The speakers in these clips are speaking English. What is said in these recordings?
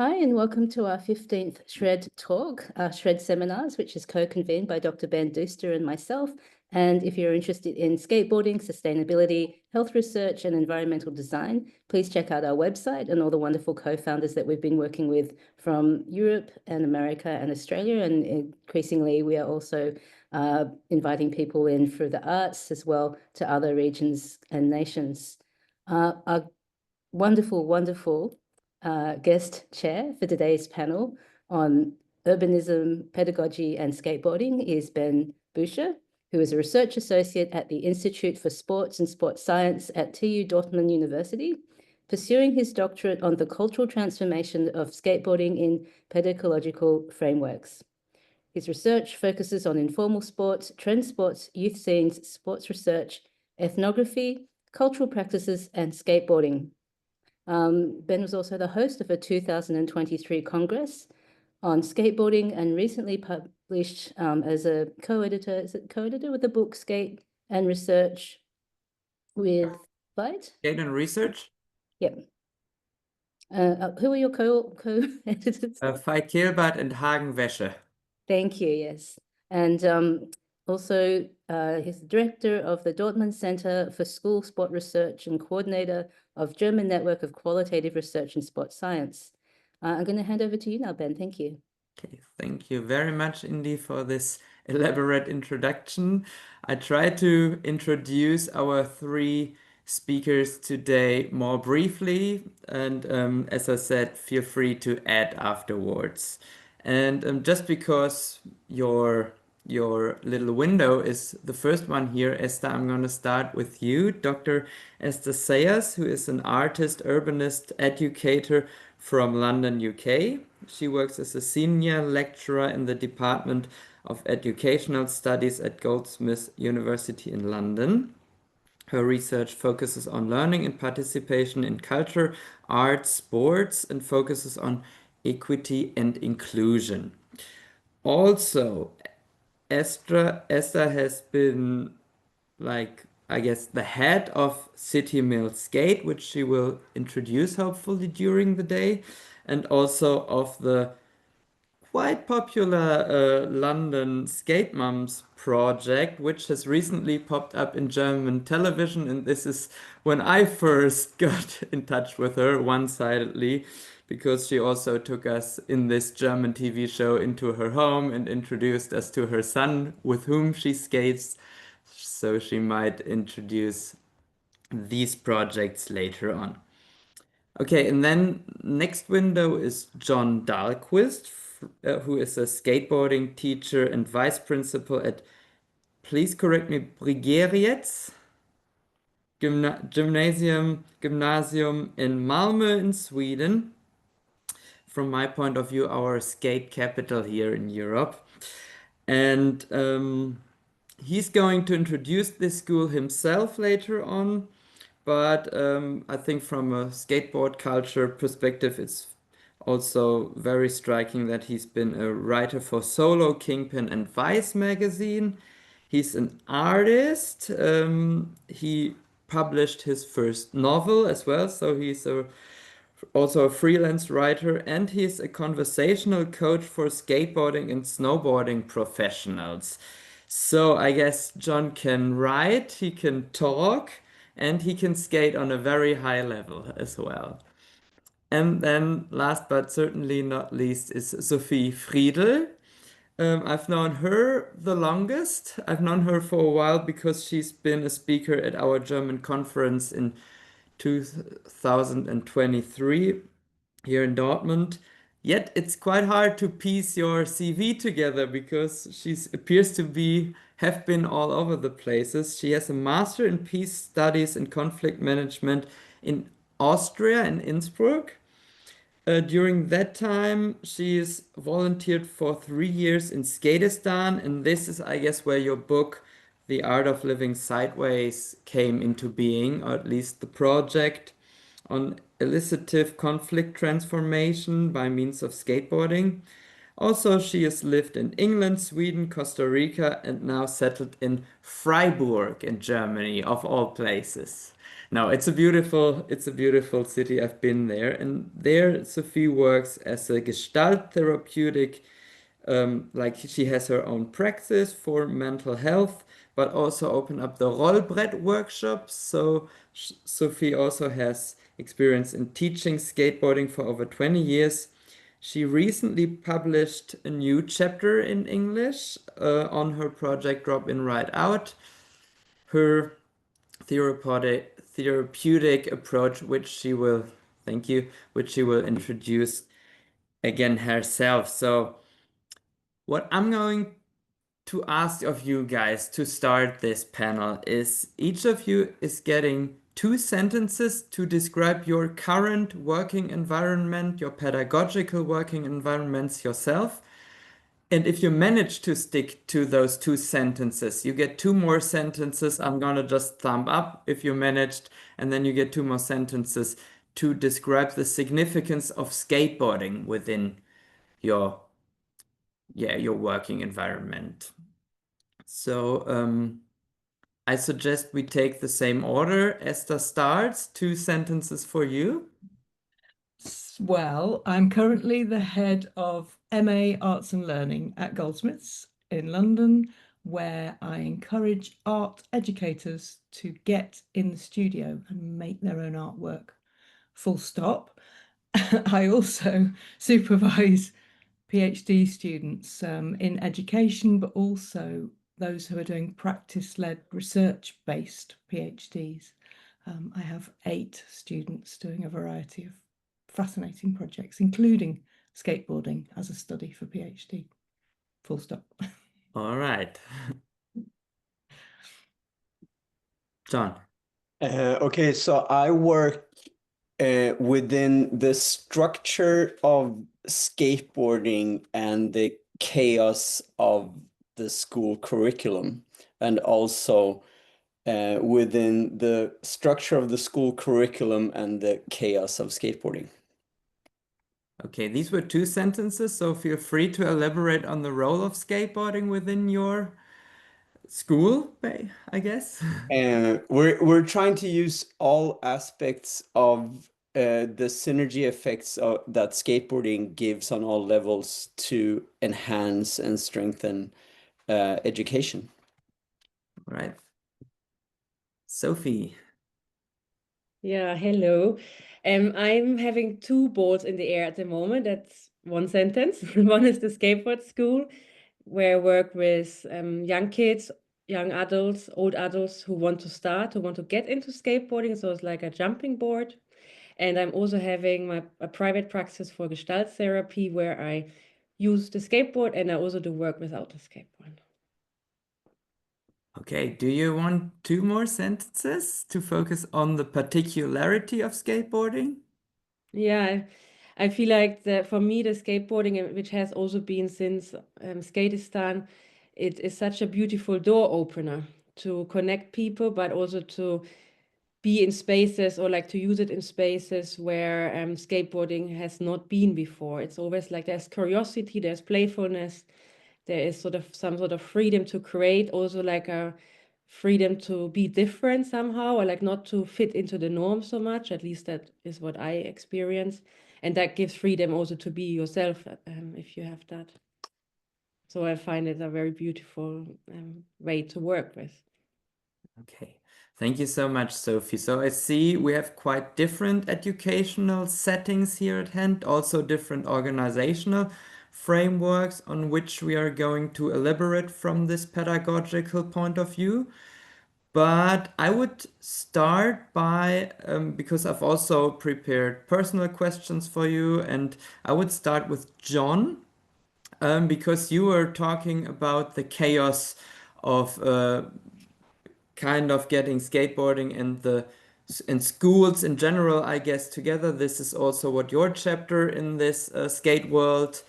Hi, and welcome to our 15th SHRED talk, SHRED seminars, which is co-convened by Dr. Ben Büscher and myself. And if you're interested in skateboarding, sustainability, health research, and environmental design, please check out our website and all the wonderful co-founders that we've been working with from Europe and America and Australia. And increasingly, we are also inviting people in through the arts as well to other regions and nations. Our wonderful guest chair for today's panel on urbanism, pedagogy, and skateboarding is Ben Büscher, who is a research associate at the Institute for Sports and Sports Science at TU Dortmund University, pursuing his doctorate on the cultural transformation of skateboarding in pedagogical frameworks. His research focuses on informal sports, trend sports, youth scenes, sports research, ethnography, cultural practices, and skateboarding. Ben was also the host of a 2023 Congress on skateboarding and recently published as a co-editor with the book Skate and Research with Fight? Skate and Research? Yep. Who are your co-editors? Veit Kehlbart and Hagen Wäsche. Thank you, yes. And also he's the director of the Dortmund Center for School Sport Research and coordinator of German Network of Qualitative Research in Sports Science. I'm going to hand over to you now, Ben. Thank you. Okay, thank you very much, Indy, for this elaborate introduction. I try to introduce our three speakers today more briefly, and as I said, feel free to add afterwards. And just because your little window is the first one here, Esther, I'm going to start with you, Dr. Esther Sayers, who is an artist, urbanist, educator from London, UK. She works as a senior lecturer in the Department of Educational Studies at Goldsmiths University in London. Her research focuses on learning and participation in culture, art, sports, and focuses on equity and inclusion. Also, Esther has been, like, I guess, the head of City Mill Skate, which she will introduce hopefully during the day, and also of the quite popular London Skate Mums project, which has recently popped up in German television. And this is when I first got in touch with her one-sidedly, because she also took us in this German TV show into her home and introduced us to her son, with whom she skates. So she might introduce these projects later on. Okay, and then next window is John Dalquist, who is a skateboarding teacher and vice principal at, please correct me, Bryggeriets gymnasium in Malmo in Sweden. From my point of view, our skate capital here in Europe. And he's going to introduce this school himself later on. But I think from a skateboard culture perspective, it's also very striking that he's been a writer for Solo, Kingpin, and Vice magazine. He's an artist. He published his first novel as well, so he's also a freelance writer, and he's a conversational coach for skateboarding and snowboarding professionals. So I guess John can write, he can talk, and he can skate on a very high level as well. And then last but certainly not least is Sophie Friedel. I've known her the longest. I've known her for a while because she's been a speaker at our German conference in 2023 here in Dortmund. Yet it's quite hard to piece your CV together because she appears to have been all over the places. She has a master in peace studies and conflict management in Austria in Innsbruck. During that time, she's volunteered for 3 years in Skatistan, and this is, I guess, where your book, The Art of Living Sideways, came into being, or at least the project on elicitive conflict transformation by means of skateboarding. Also, she has lived in England, Sweden, Costa Rica, and now settled in Freiburg in Germany, of all places. No, it's a beautiful city. I've been there, and there Sophie works as a Gestalt therapeutic. Like she has her own practice for mental health, but also open up the Rollbrett workshops. So Sophie also has experience in teaching skateboarding for over 20 years. She recently published a new chapter in English on her project Drop In Ride Out. Her therapeutic approach, which she will, thank you, which she will introduce again herself. So, what I'm going to ask of you guys to start this panel is each of you is getting 2 sentences to describe your current working environment, your pedagogical working environments yourself. And if you manage to stick to those 2 sentences, you get 2 more sentences. I'm gonna just thumb up if you managed, and then you get 2 more sentences to describe the significance of skateboarding within your your working environment. So I suggest we take the same order. Esther starts, 2 sentences for you. Well, I'm currently the head of MA Arts and Learning at Goldsmiths in London, where I encourage art educators to get in the studio and make their own artwork. Full stop. I also supervise PhD students in education, but also those who are doing practice-led research-based PhDs. I have 8 students doing a variety of fascinating projects, including skateboarding as a study for PhD. Full stop. All right. John. Okay, so I work within the structure of skateboarding and the chaos of the school curriculum, and also within the structure of the school curriculum and the chaos of skateboarding. Okay, these were 2 sentences, so feel free to elaborate on the role of skateboarding within your school, I guess. We're trying to use all aspects of the synergy effects that skateboarding gives on all levels to enhance and strengthen education. Right. Sophie. Yeah, hello. I'm having 2 balls in the air at the moment. That's 1 sentence. One is the skateboard school, where I work with young kids, young adults, old adults who want to start, who want to get into skateboarding. So it's like a jumping board. And I'm also having a private practice for Gestalt therapy, where I use the skateboard and I also do work without the skateboard. Okay, do you want 2 more sentences to focus on the particularity of skateboarding? Yeah, I feel like for me, the skateboarding, which has also been since Skatistan, it is such a beautiful door opener to connect people, but also to be in spaces or like to use it in spaces where skateboarding has not been before. It's always like there's curiosity, there's playfulness, there is sort of some sort of freedom to create, also like a freedom to be different somehow, or like not to fit into the norm so much. At least that is what I experience. And that gives freedom also to be yourself if you have that. So I find it a very beautiful way to work with. Okay, thank you so much, Sophie. So I see we have quite different educational settings here at hand, also different organizational frameworks on which we are going to elaborate from this pedagogical point of view. But I would start by, because I've also prepared personal questions for you, and I would start with John, because you were talking about the chaos of kind of getting skateboarding and schools in general, I guess, together. This is also what your chapter in this Skate World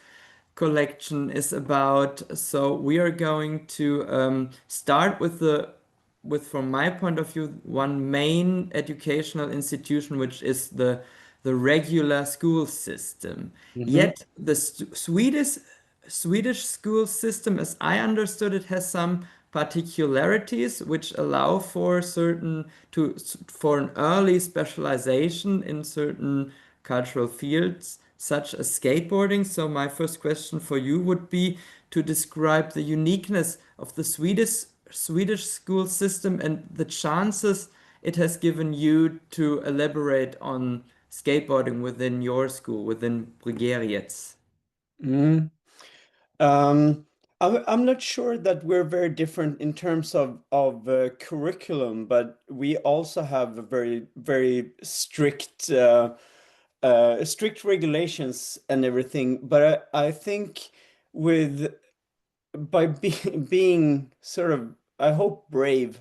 collection is about. So we are going to start with, from my point of view, one main educational institution, which is the regular school system. Yet the Swedish school system, as I understood it, has some particularities which allow for for an early specialization in certain cultural fields, such as skateboarding. So my first question for you would be to describe the uniqueness of the Swedish school system and the chances it has given you to elaborate on skateboarding within your school, within Bryggeriets. Mm. I'm not sure that we're very different in terms of curriculum, but we also have a very strict strict regulations and everything. But I think with by being sort of, I hope, brave,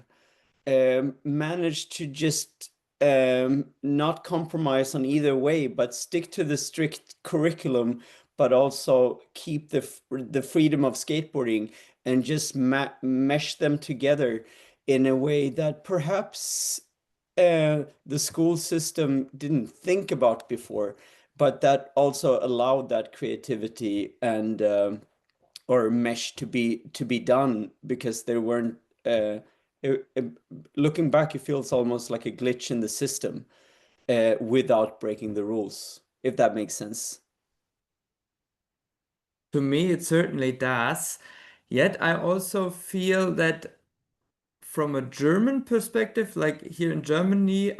managed to just not compromise on either way, but stick to the strict curriculum, but also keep the freedom of skateboarding and just mesh them together in a way that perhaps the school system didn't think about before, but that also allowed that creativity and or mesh to be done, because there weren't looking back, it feels almost like a glitch in the system without breaking the rules, if that makes sense. To me, it certainly does. Yet I also feel that from a German perspective, like here in Germany,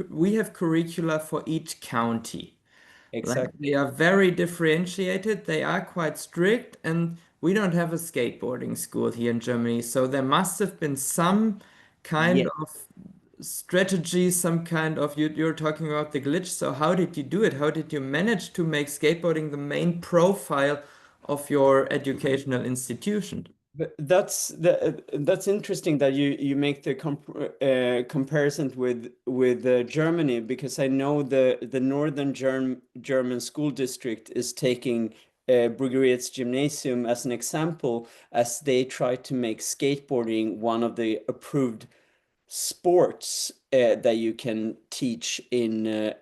we have curricula for each county. Like Exactly. they are very differentiated, they are quite strict, and we don't have a skateboarding school here in Germany. So there must have been some kind Yeah. of strategy, some kind of you're talking about the glitch. So how did you do it? How did you manage to make skateboarding the main profile of your educational institution? But that's interesting that you make the comparison with Germany, because I know the northern German school district is taking Bryggeriets gymnasium as an example, as they try to make skateboarding one of the approved sports that you can teach in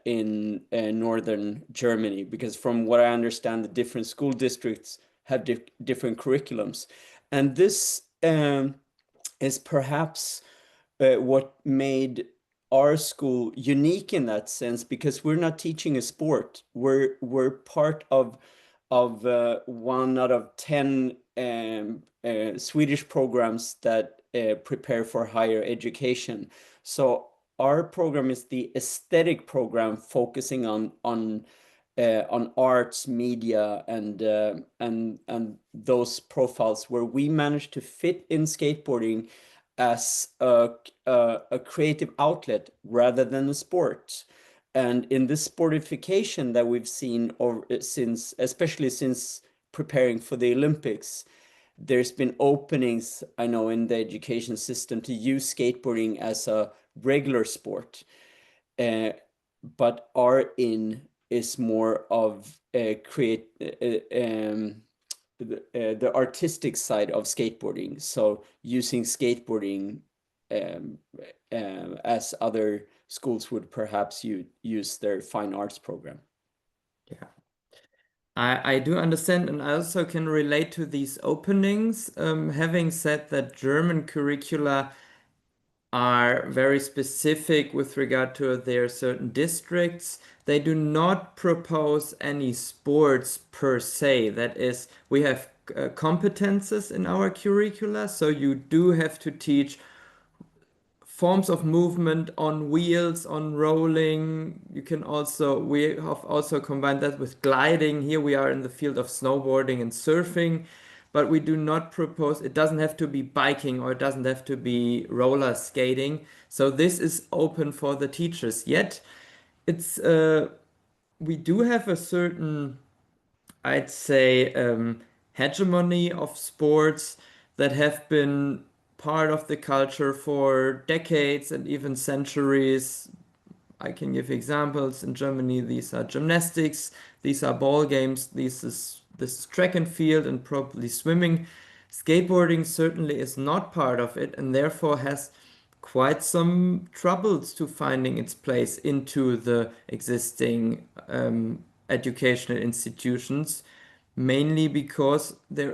northern Germany, because from what I understand, the different school districts have different curriculums, and this is perhaps what made our school unique in that sense, because we're not teaching a sport. We're part of one out of 10 Swedish programs that prepare for higher education. So our program is the aesthetic program, focusing on arts, media, and those profiles, where we managed to fit in skateboarding as a creative outlet rather than a sport. And in this sportification that we've seen especially since preparing for the Olympics, there's been openings, I know, in the education system to use skateboarding as a regular sport. But our in is more of the artistic side of skateboarding. So using skateboarding as other schools would perhaps use their fine arts program. Yeah. I do understand, and I also can relate to these openings. Having said that, German curricula are very specific with regard to their certain districts. They do not propose any sports per se. That is, we have competences in our curricula, so you do have to teach forms of movement on wheels, on rolling. We have also combined that with gliding. Here we are in the field of snowboarding and surfing, but we do not propose, it doesn't have to be biking or it doesn't have to be roller skating. So this is open for the teachers. Yet it's, we do have a certain, I'd say, hegemony of sports that have been part of the culture for decades and even centuries. I can give examples. In Germany, these are gymnastics, these are ball games, this is track and field, and probably swimming. Skateboarding certainly is not part of it, and therefore has quite some troubles to finding its place into the existing educational institutions. mainly because there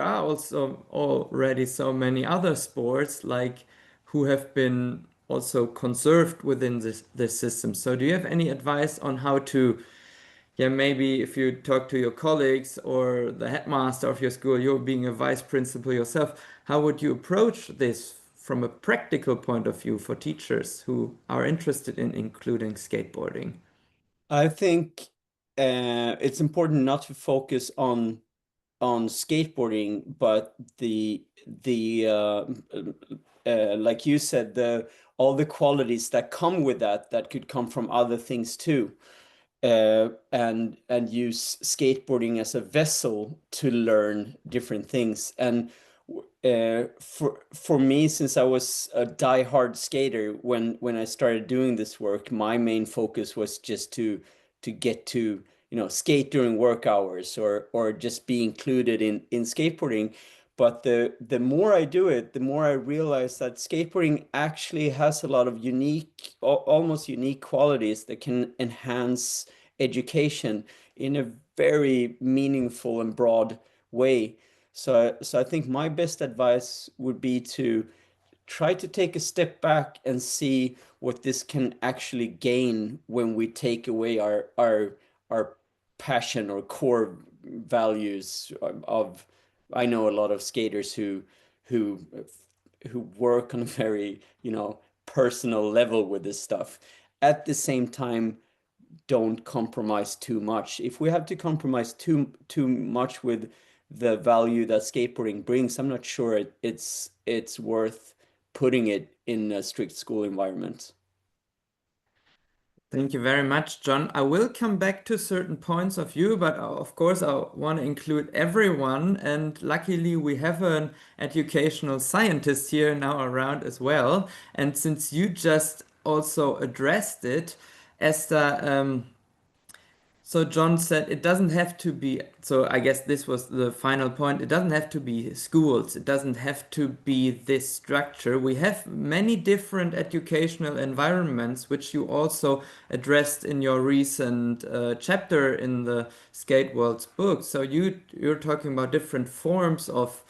are also already so many other sports like who have been also conserved within this system. So do you have any advice on how to, yeah, maybe if you talk to your colleagues or the headmaster of your school, you're being a vice principal yourself, how would you approach this from a practical point of view for teachers who are interested in including skateboarding? I think it's important not to focus on skateboarding, but the like you said, all the qualities that come with that could come from other things too. And use skateboarding as a vessel to learn different things. And for me, since I was a die-hard skater when I started doing this work, my main focus was just to get to, you know, skate during work hours or just be included in skateboarding. But the more I do it, the more I realize that skateboarding actually has a lot of unique, almost unique qualities that can enhance education in a very meaningful and broad way. So I think my best advice would be to try to take a step back and see what this can actually gain when we take away our passion or core values of I know a lot of skaters who work on a very, you know, personal level with this stuff. At the same time, don't compromise too much. If we have to compromise too much with the value that skateboarding brings, I'm not sure it's worth putting it in a strict school environment. Thank you very much, John. I will come back to certain points of view, but of course, I want to include everyone. And luckily, we have an educational scientist here now around as well. And since you just also addressed it, Esther, so John said it doesn't have to be, so I guess this was the final point. It doesn't have to be schools. It doesn't have to be this structure. We have many different educational environments, which you also addressed in your recent chapter in the Skate World's book. So you're talking about different forms of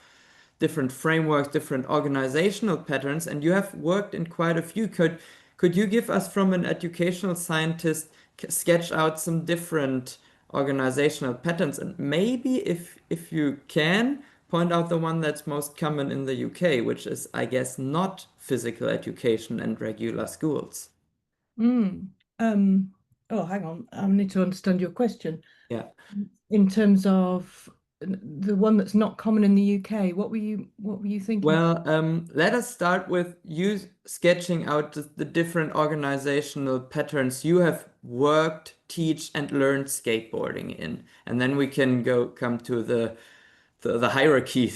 different frameworks, different organizational patterns, and you have worked in quite a few. Could you give us, from an educational scientist, sketch out some different organizational patterns, and maybe if you can point out the one that's most common in the UK, which is, I guess, not physical education and regular schools. Oh, hang on. I need to understand your question. Yeah. In terms of the one that's not common in the UK, what were you thinking? Well, let us start with you sketching out the different organizational patterns you have worked, teach, and learned skateboarding in, and then we can come to the hierarchy.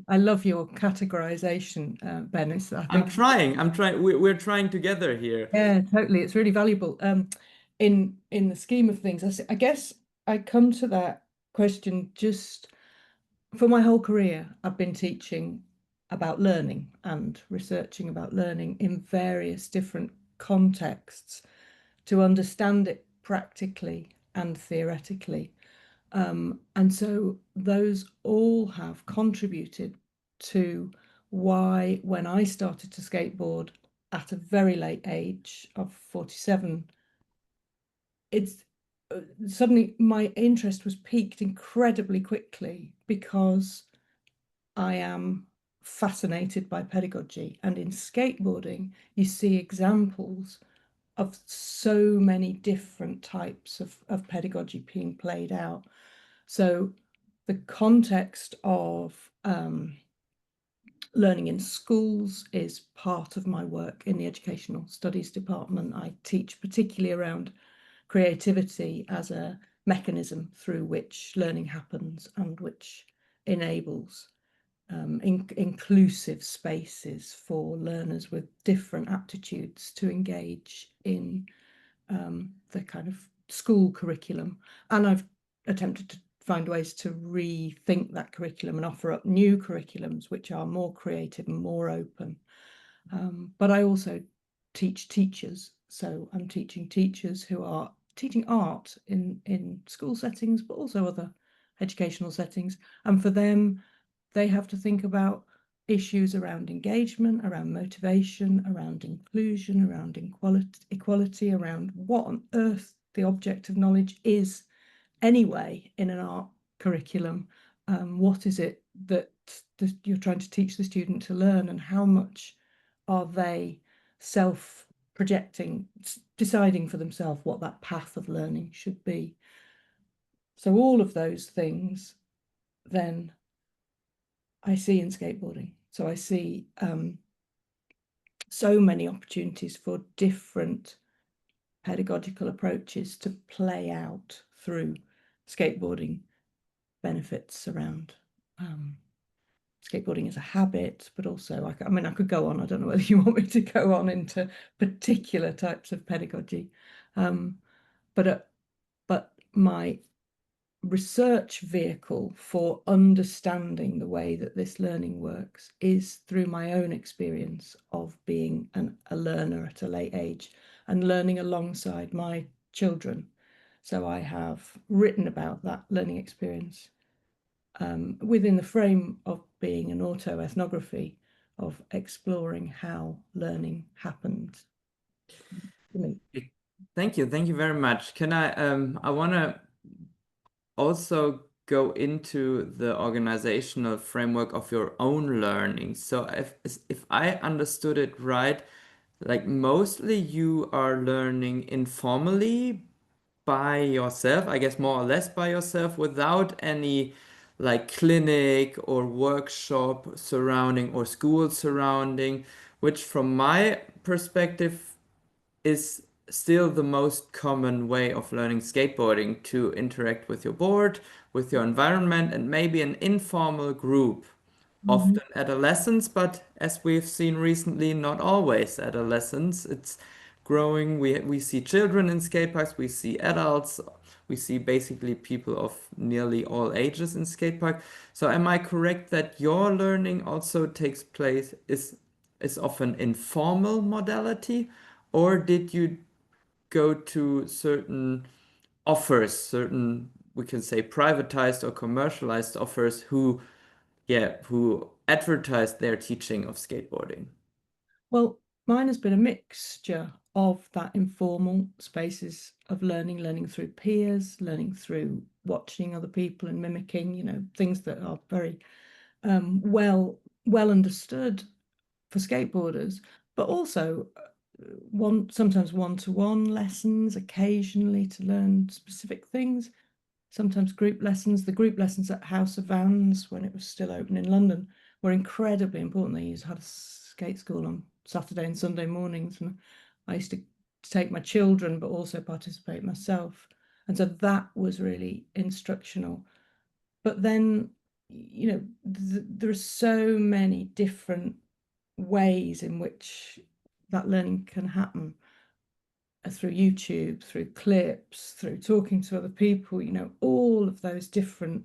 I love your categorization, Ben. I'm trying. We're trying together here. Yeah, totally. It's really valuable. In the scheme of things, I guess I come to that question just for my whole career. I've been teaching about learning and researching about learning in various different contexts to understand it practically and theoretically. And so those all have contributed to why, when I started to skateboard at a very late age of 47, it's suddenly my interest was piqued incredibly quickly because I am fascinated by pedagogy. And in skateboarding, you see examples of so many different types of pedagogy being played out. So the context of learning in schools is part of my work in the Educational Studies department. I teach particularly around creativity as a mechanism through which learning happens and which enables inclusive spaces for learners with different aptitudes to engage in the kind of school curriculum. And I've attempted to find ways to rethink that curriculum and offer up new curriculums which are more creative and more open. But I also teach teachers. So I'm teaching teachers who are teaching art in school settings, but also other educational settings. And for them, they have to think about issues around engagement, around motivation, around inclusion, around equality, around what on earth the object of knowledge is anyway in an art curriculum. What is it that you're trying to teach the student to learn, and how much are they self-projecting, deciding for themselves what that path of learning should be? So all of those things then I see in skateboarding. So I see so many opportunities for different pedagogical approaches to play out through skateboarding, benefits around skateboarding as a habit, but also, I mean, I could go on. I don't know whether you want me to go on into particular types of pedagogy, but my research vehicle for understanding the way that this learning works is through my own experience of being a learner at a late age and learning alongside my children. So I have written about that learning experience within the frame of being an autoethnography, of exploring how learning happened to me. Thank you very much. Can I want to also go into the organizational framework of your own learning. So if I understood it right, like mostly you are learning informally by yourself, I guess more or less by yourself, without any like clinic or workshop surrounding or school surrounding, which from my perspective is still the most common way of learning skateboarding, to interact with your board, with your environment, and maybe an informal group. Often adolescents, but as we've seen recently, not always adolescents. It's growing. We see children in skate parks, we see adults, we see basically people of nearly all ages in skate park. So am I correct that your learning also takes place, is of an informal modality, or did you go to certain offers, certain, we can say privatized or commercialized offers, who advertise their teaching of skateboarding? Well, mine has been a mixture of that informal spaces of learning through peers, learning through watching other people and mimicking, things that are very well understood for skateboarders, but also sometimes one-to-one lessons, occasionally to learn specific things, sometimes group lessons. The group lessons at House of Vans, when it was still open in London, were incredibly important. They used to have a skate school on Saturday and Sunday mornings, and I used to take my children but also participate myself, and so that was really instructional. But then there are so many different ways in which that learning can happen, through YouTube, through clips, through talking to other people, all of those different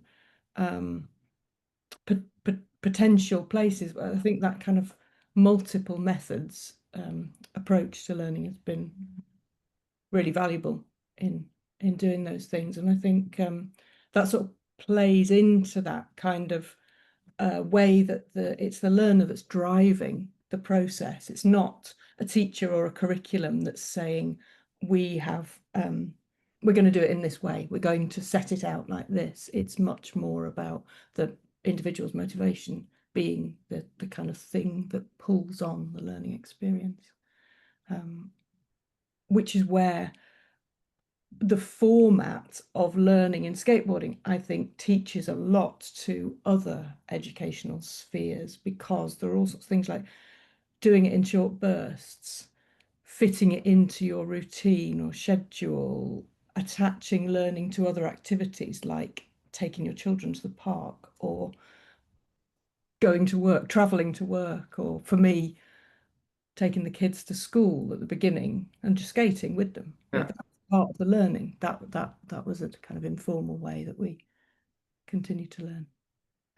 potential places. I think that kind of multiple methods approach to learning has been really valuable in doing those things. And I think that sort of plays into that kind of way that it's the learner that's driving the process. It's not a teacher or a curriculum that's saying, we're going to do it in this way, we're going to set it out like this. It's much more about the individual's motivation being the kind of thing that pulls on the learning experience, which is where the format of learning in skateboarding, I think, teaches a lot to other educational spheres, because there are all sorts of things like doing it in short bursts, fitting it into your routine or schedule, attaching learning to other activities like taking your children to the park or going to work, traveling to work, or for me, taking the kids to school at the beginning and just skating with them. That's part of the learning. That was a kind of informal way that we continue to learn.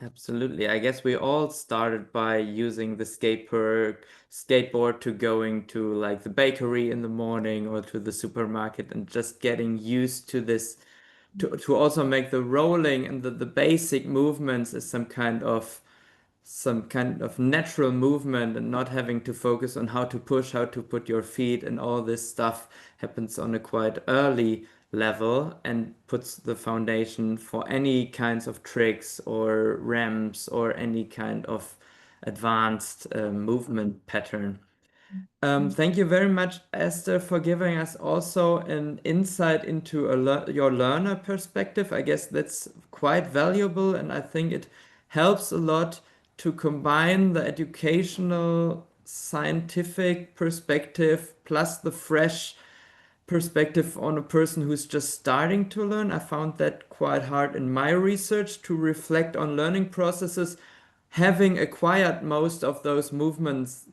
Absolutely. I guess we all started by using the skateboard to going to like the bakery in the morning or to the supermarket and just getting used to this to also make the rolling and the basic movements as some kind of natural movement and not having to focus on how to push, how to put your feet, and all this stuff happens on a quite early level and puts the foundation for any kinds of tricks or ramps or any kind of advanced movement pattern. Thank you very much, Esther, for giving us also an insight into your learner perspective. I guess that's quite valuable, and I think it helps a lot to combine the educational, scientific perspective plus the fresh perspective on a person who's just starting to learn. I found that quite hard in my research to reflect on learning processes, having acquired most of those movements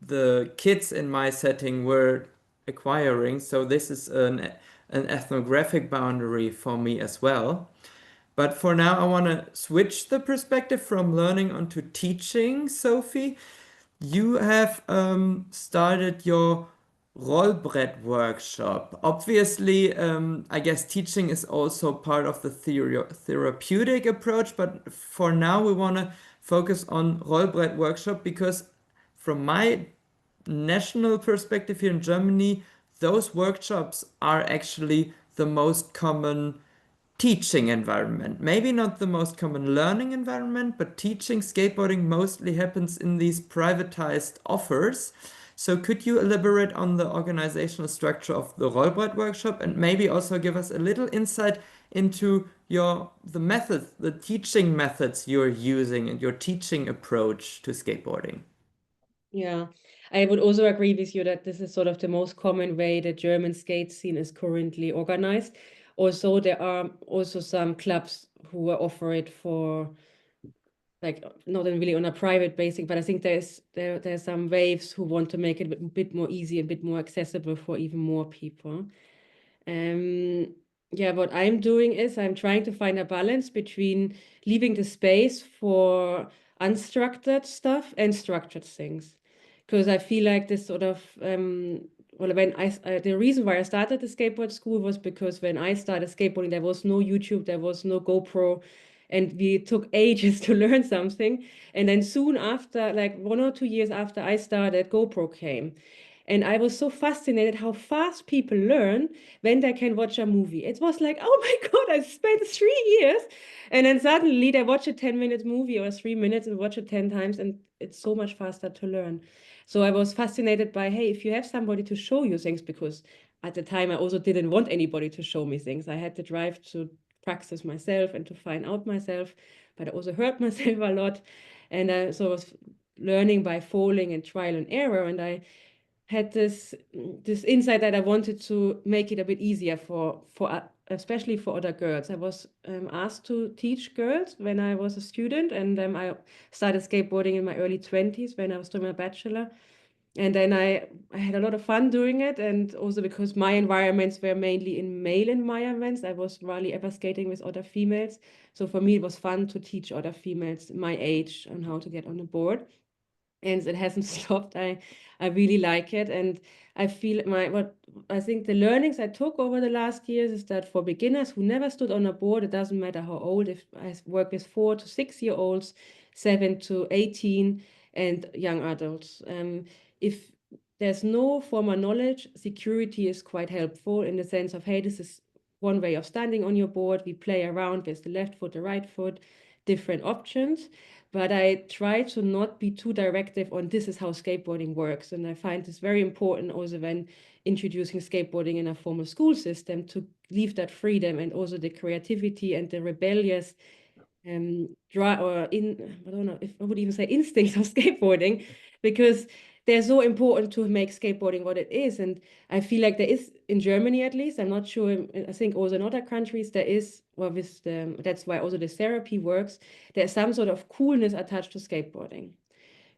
the kids in my setting were acquiring. So this is an ethnographic boundary for me as well. But for now, I want to switch the perspective from learning onto teaching. Sophie, you have started your Rollbrett workshop. Obviously, I guess teaching is also part of the therapeutic approach, but for now, we want to focus on Rollbrett workshop because from my national perspective here in Germany, those workshops are actually the most common teaching environment. Maybe not the most common learning environment, but teaching skateboarding mostly happens in these privatized offers. So could you elaborate on the organizational structure of the Rollbrett workshop and maybe also give us a little insight into the teaching methods you're using and your teaching approach to skateboarding? Yeah, I would also agree with you that this is sort of the most common way the German skate scene is currently organized. Also, there are also some clubs who offer it for like not really on a private basis, but I think there's some waves who want to make it a bit more easy, a bit more accessible for even more people. Yeah, what I'm doing is I'm trying to find a balance between leaving the space for unstructured stuff and structured things. Because I feel like this sort of, well, the reason why I started the skateboard school was because when I started skateboarding, there was no YouTube, there was no GoPro, and we took ages to learn something. And then soon after, like 1 or 2 years after I started, GoPro came. And I was so fascinated how fast people learn when they can watch a movie. It was like, oh my God, I spent 3 years. And then suddenly they watch a 10-minute movie or 3 minutes and watch it 10 times. And it's so much faster to learn. So I was fascinated by, hey, if you have somebody to show you things, because at the time I also didn't want anybody to show me things. I had to drive to practice myself and to find out myself, but I also hurt myself a lot. And so I was learning by falling and trial and error. And I had this insight that I wanted to make it a bit easier for especially for other girls. I was asked to teach girls when I was a student, and I started skateboarding in my early 20s when I was doing my bachelor. And then I had a lot of fun doing it, and also because my environments were mainly in male environments, I was rarely ever skating with other females. So for me, it was fun to teach other females my age on how to get on the board. And it hasn't stopped. I really like it, and I feel what I think the learnings I took over the last years is that for beginners who never stood on a board, it doesn't matter how old. If I work with 4 to 6 year olds, 7 to 18, and young adults, if there's no formal knowledge, security is quite helpful in the sense of, hey, this is one way of standing on your board. We play around with the left foot, the right foot, different options. But I try to not be too directive on this is how skateboarding works. And I find this very important also when introducing skateboarding in a formal school system, to leave that freedom and also the creativity and the rebellious I don't know if I would even say instincts of skateboarding, because they're so important to make skateboarding what it is. And I feel like there is, in Germany at least, I'm not sure, I think also in other countries there is, well, that's why also the therapy works, there's some sort of coolness attached to skateboarding.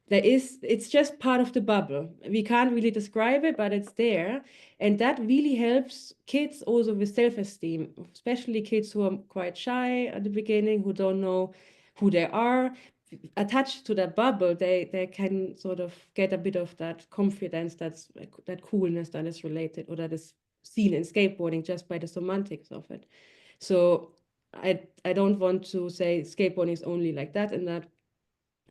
It's just part of the bubble. We can't really describe it, but it's there. And that really helps kids also with self-esteem, especially kids who are quite shy at the beginning, who don't know who they are, attached to that bubble, they can sort of get a bit of that confidence, that coolness that is related or that is seen in skateboarding just by the semantics of it. So I don't want to say skateboarding is only like that and that.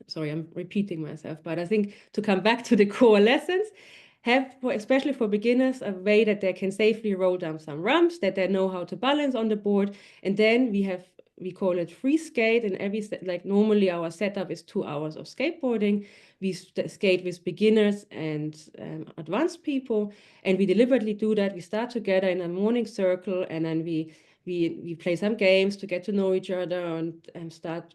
Sorry, I'm repeating myself, but I think to come back to the core lessons, have, especially for beginners, a way that they can safely roll down some ramps, that they know how to balance on the board. And then we call it free skate, and like normally our setup is 2 hours of skateboarding. We skate with beginners and advanced people, and we deliberately do that. We start together in a morning circle, and then we play some games to get to know each other and start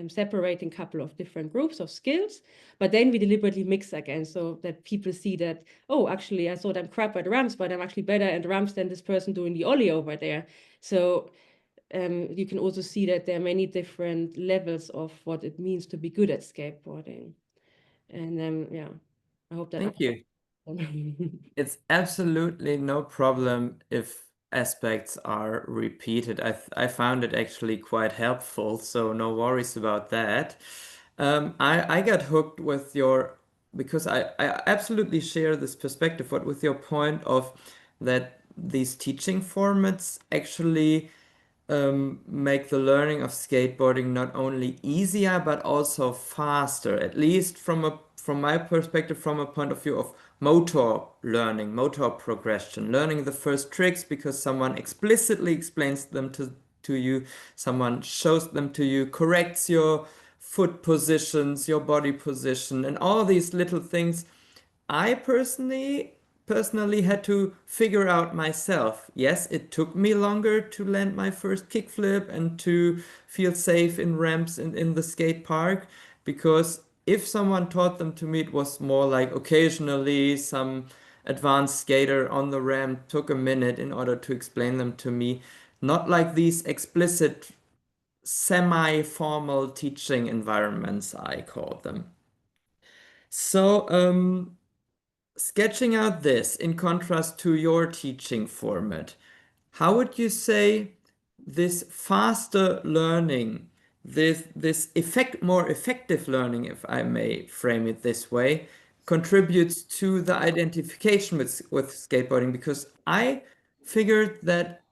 separating a couple of different groups of skills, but then we deliberately mix again so that people see that, oh, actually, I thought I'm crap at ramps, but I'm actually better at ramps than this person doing the ollie over there. So you can also see that there are many different levels of what it means to be good at skateboarding. And yeah, I hope that. Thank you. It's absolutely no problem if aspects are repeated. I found it actually quite helpful, so no worries about that. I got hooked with because I absolutely share this perspective, but with your point of that these teaching formats actually make the learning of skateboarding not only easier but also faster, at least from my perspective, from a point of view of motor learning, motor progression, learning the first tricks because someone explicitly explains them to you, someone shows them to you, corrects your foot positions, your body position, and all these little things I personally had to figure out myself. Yes, it took me longer to land my first kickflip and to feel safe in ramps and in the skate park, because if someone taught them to me, it was more like occasionally some advanced skater on the ramp took a minute in order to explain them to me, not like these explicit semi-formal teaching environments, I call them. So, sketching out this in contrast to your teaching format, how would you say this faster learning, this more effective learning, if I may frame it this way, contributes to the identification with skateboarding? Because I figured that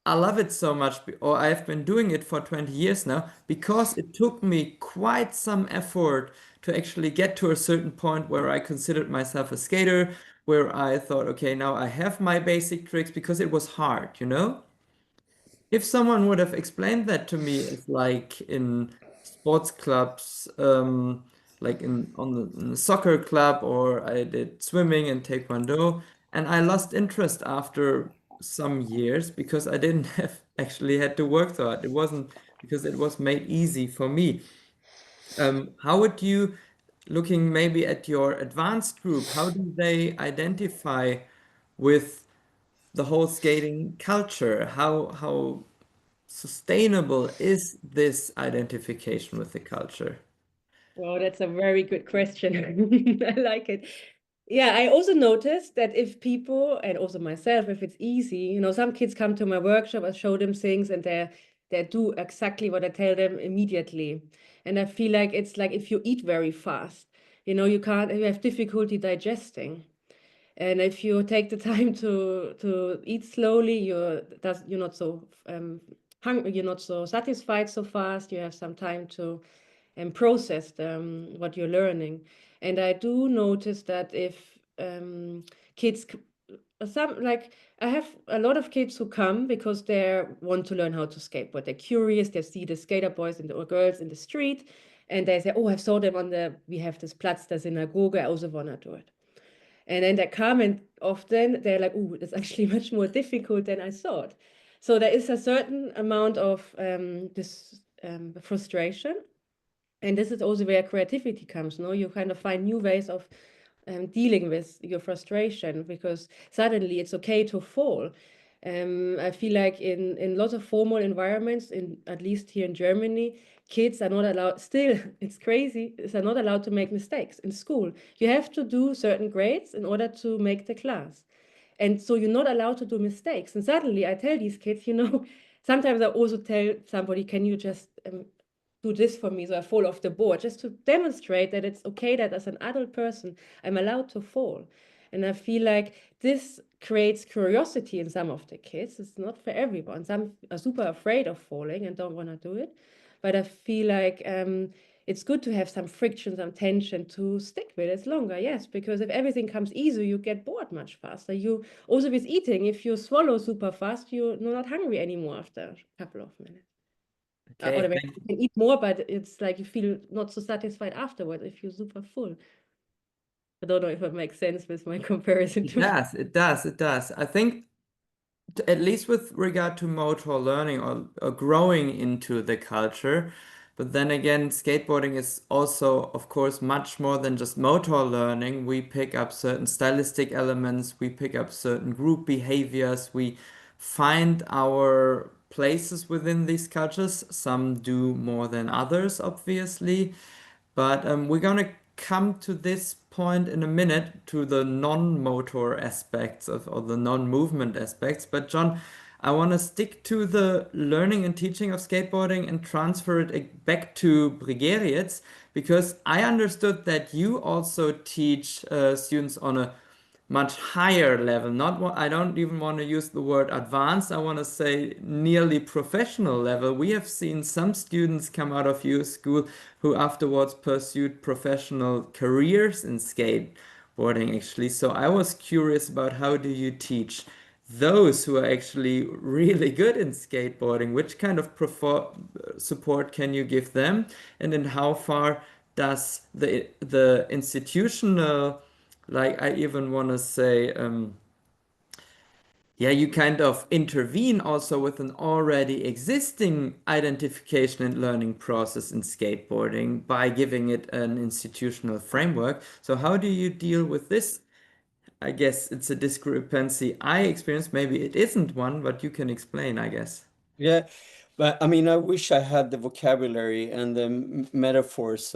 I love it so much, or I've been doing it for 20 years now, because it took me quite some effort to actually get to a certain point where I considered myself a skater, where I thought, okay, now I have my basic tricks, because it was hard, you know? If someone would have explained that to me as like in sports clubs, like in the soccer club, or I did swimming and taekwondo, and I lost interest after some years because I didn't have actually had to work so hard. It wasn't because it was made easy for me. How would you, looking maybe at your advanced group, how do they identify with the whole skating culture? How sustainable is this identification with the culture? Wow, that's a very good question. I like it. Yeah, I also noticed that if people, and also myself, if it's easy, some kids come to my workshop, I show them things and they do exactly what I tell them immediately. And I feel like it's like if you eat very fast, you have difficulty digesting. And if you take the time to eat slowly, you're not so hungry, you're not so satisfied so fast. You have some time to process what you're learning. And I do notice that if kids, I have a lot of kids who come because they want to learn how to skateboard. They're curious. They see the skater boys or girls in the street, and they say, "Oh, I saw them we have this Platz der Synagoge. I also want to do it." And then they come, and often they're like, "Oh, it's actually much more difficult than I thought." So there is a certain amount of this frustration. And this is also where creativity comes. You kind of find new ways of dealing with your frustration, because suddenly it's okay to fall. I feel like in lots of formal environments, at least here in Germany, kids are not allowed, still, it's crazy, are not allowed to make mistakes in school. You have to do certain grades in order to make the class. And so you're not allowed to do mistakes. And suddenly I tell these kids, sometimes I also tell somebody, can you just do this for me, so I fall off the board, just to demonstrate that it's okay that as an adult person, I'm allowed to fall. And I feel like this creates curiosity in some of the kids. It's not for everyone. Some are super afraid of falling and don't want to do it. But I feel like it's good to have some friction, some tension to stick with it longer. Yes, because if everything comes easy, you get bored much faster. You also with eating, if you swallow super fast, you're not hungry anymore after a couple of minutes. Okay, Or you can eat more, but it's like you feel not so satisfied afterwards if you're super full. I don't know if it makes sense with my comparison to. it does. I think at least with regard to motor learning or growing into the culture. But then again, skateboarding is also, of course, much more than just motor learning. We pick up certain stylistic elements, we pick up certain group behaviors, we find our places within these cultures. Some do more than others, obviously. But we're gonna come to this point in a minute to the non-motor aspects of or the non-movement aspects. But John, I want to stick to the learning and teaching of skateboarding and transfer it back to Bryggeriets because I understood that you also teach students on a much higher level. Not what I don't even want to use the word advanced. I want to say nearly professional level. We have seen some students come out of your school who afterwards pursued professional careers in skateboarding actually. So I was curious about how do you teach those who are actually really good in skateboarding? Which kind of support can you give them? And then how far does the institutional like I even want to say, yeah, you kind of intervene also with an already existing identification and learning process in skateboarding by giving it an institutional framework. So how do you deal with this? I guess it's a discrepancy I experienced. Maybe it isn't one, but you can explain, I guess. Yeah, but I mean, I wish I had the vocabulary and the metaphors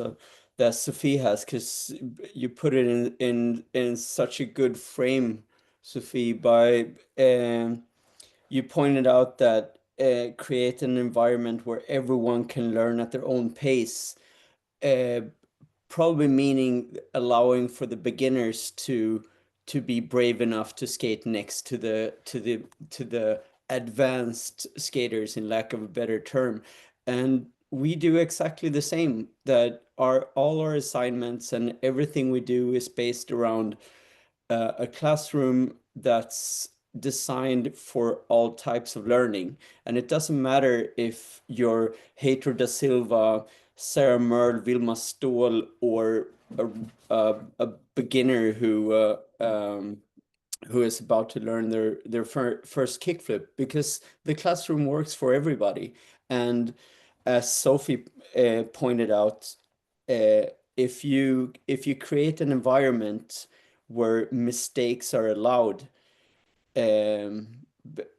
that Sophie has, because you put it in such a good frame, Sophie, by you pointed out that create an environment where everyone can learn at their own pace, probably meaning allowing for the beginners to be brave enough to skate next to the advanced skaters, in lack of a better term. And we do exactly the same, that all our assignments and everything we do is based around a classroom that's designed for all types of learning. And it doesn't matter if you're Heitor da Silva, Sarah Merle, Vilma Ståhl, or a beginner who is about to learn their first kickflip, because the classroom works for everybody. And as Sophie pointed out, if you create an environment where mistakes are allowed,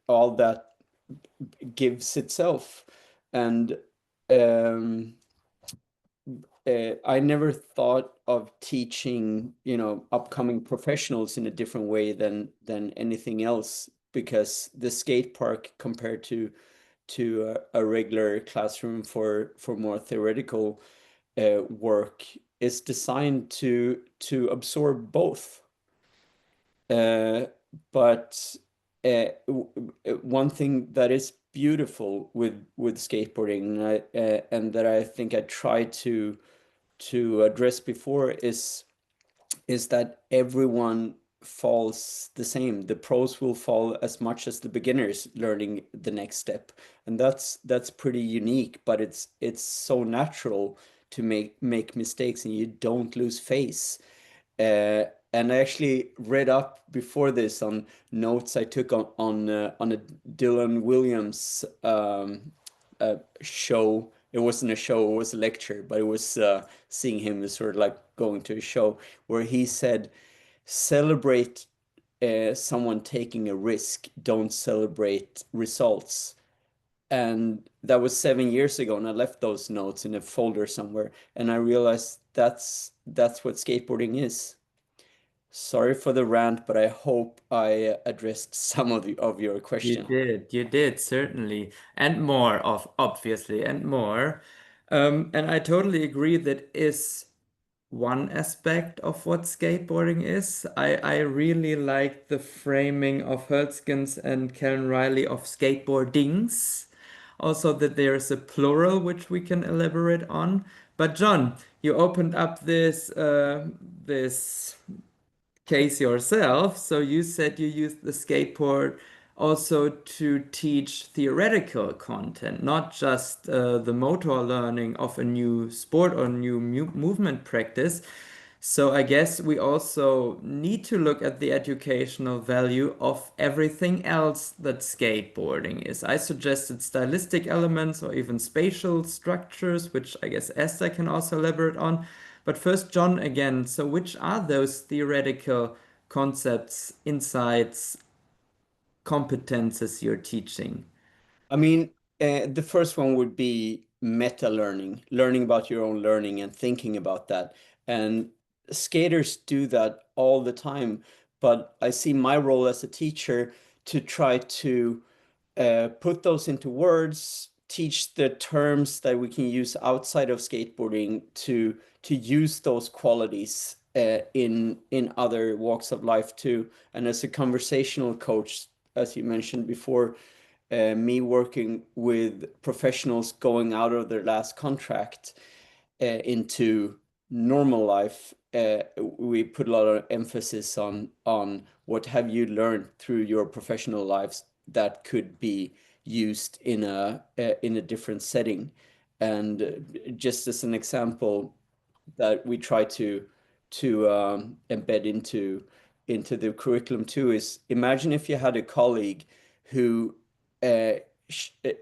all that gives itself. And I never thought of teaching, upcoming professionals in a different way than anything else, because the skate park compared to a regular classroom for more theoretical work is designed to absorb both. But one thing that is beautiful with skateboarding, and that I think I tried to address before, is that everyone falls the same. The pros will fall as much as the beginners learning the next step, and that's pretty unique. But it's so natural to make mistakes, and you don't lose face. And I actually read up before this on notes I took on a Dylan Williams show. It wasn't a show, it was a lecture, but it was seeing him as sort of like going to a show where he said, celebrate someone taking a risk, don't celebrate results. And that was 7 years ago, and I left those notes in a folder somewhere, and I realized that's what skateboarding is. Sorry for the rant, but I hope I addressed some of your question. You did, certainly. And more of obviously, and more. And I totally agree that is one aspect of what skateboarding is. I really like the framing of Hertzgens and Kellen Riley of skateboardings. Also that there is a plural which we can elaborate on. But John, you opened up this case yourself. So you said you used the skateboard also to teach theoretical content, not just the motor learning of a new sport or new movement practice. So I guess we also need to look at the educational value of everything else that skateboarding is. I suggested stylistic elements or even spatial structures, which I guess Esther can also elaborate on. But first, John, again, so which are those theoretical concepts, insights, competences you're teaching? I mean, the first one would be meta learning, learning about your own learning and thinking about that. And skaters do that all the time. But I see my role as a teacher to try to put those into words, teach the terms that we can use outside of skateboarding to use those qualities in other walks of life too. And as a conversational coach, as you mentioned before, me working with professionals going out of their last contract into normal life, we put a lot of emphasis on what have you learned through your professional lives that could be used in a different setting. And just as an example that we try to embed into the curriculum too is imagine if you had a colleague who uh,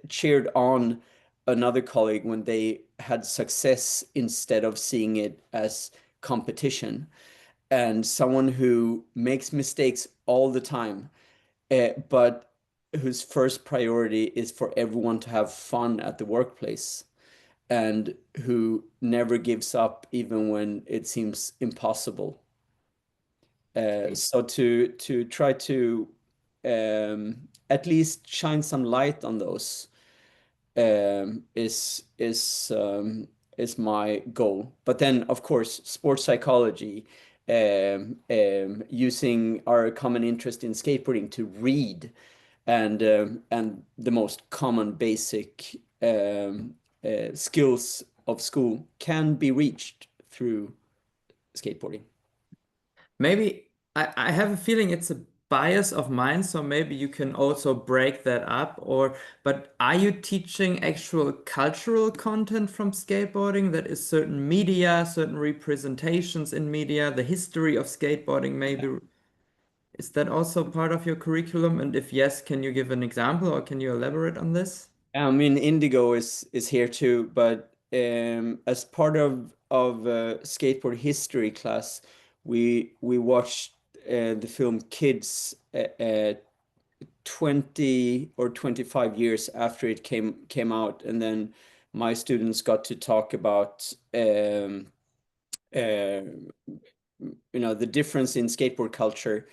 cheered on another colleague when they had success instead of seeing it as competition, and someone who makes mistakes all the time, but whose first priority is for everyone to have fun at the workplace and who never gives up even when it seems impossible. So to try to at least shine some light on those um, is is um, is my goal. But then, of course, sports psychology, using our common interest in skateboarding to read, and the most common basic skills of school can be reached through skateboarding. Maybe I have a feeling it's a bias of mine, so maybe you can also break that up. Or, but are you teaching actual cultural content from skateboarding that is certain media, certain representations in media, the history of skateboarding, maybe? Is that also part of your curriculum? And if yes, can you give an example or can you elaborate on this? I mean, Indigo is here too, but as part of skateboard history class, we watched the film Kids 20 or 25 years after it came out, and then my students got to talk about uh, the difference in skateboard culture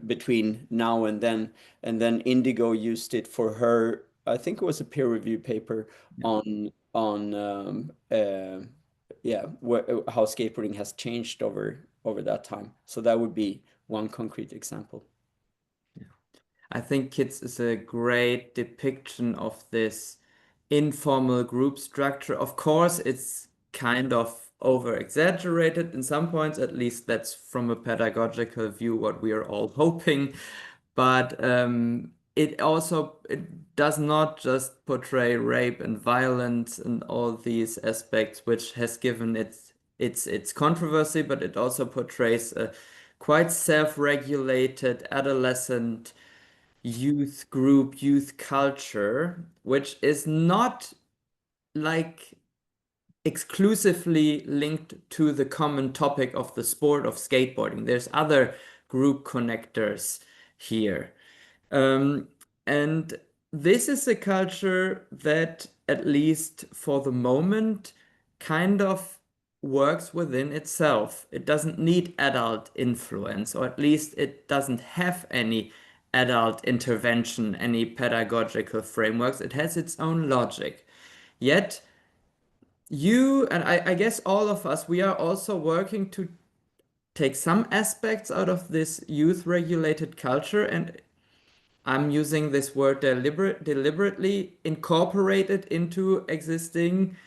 between now and then. And then Indigo used it for her, I think it was a peer review paper on how skateboarding has changed over that time. So that would be one concrete example. I think Kids is a great depiction of this informal group structure. Of course, it's kind of over exaggerated in some points, at least that's from a pedagogical view what we are all hoping. But it does not just portray rape and violence and all these aspects, which has given its controversy, but it also portrays a quite self-regulated adolescent youth group, youth culture, which is not like exclusively linked to the common topic of the sport of skateboarding. There's other group connectors here. Um, and this is a culture that, at least for the moment, kind of works within itself. It doesn't need adult influence, or at least it doesn't have any adult intervention, any pedagogical frameworks. It has its own logic. Yet, you and I guess all of us, we are also working to take some aspects out of this youth-regulated culture, and I'm using this word deliberately, incorporate it into existing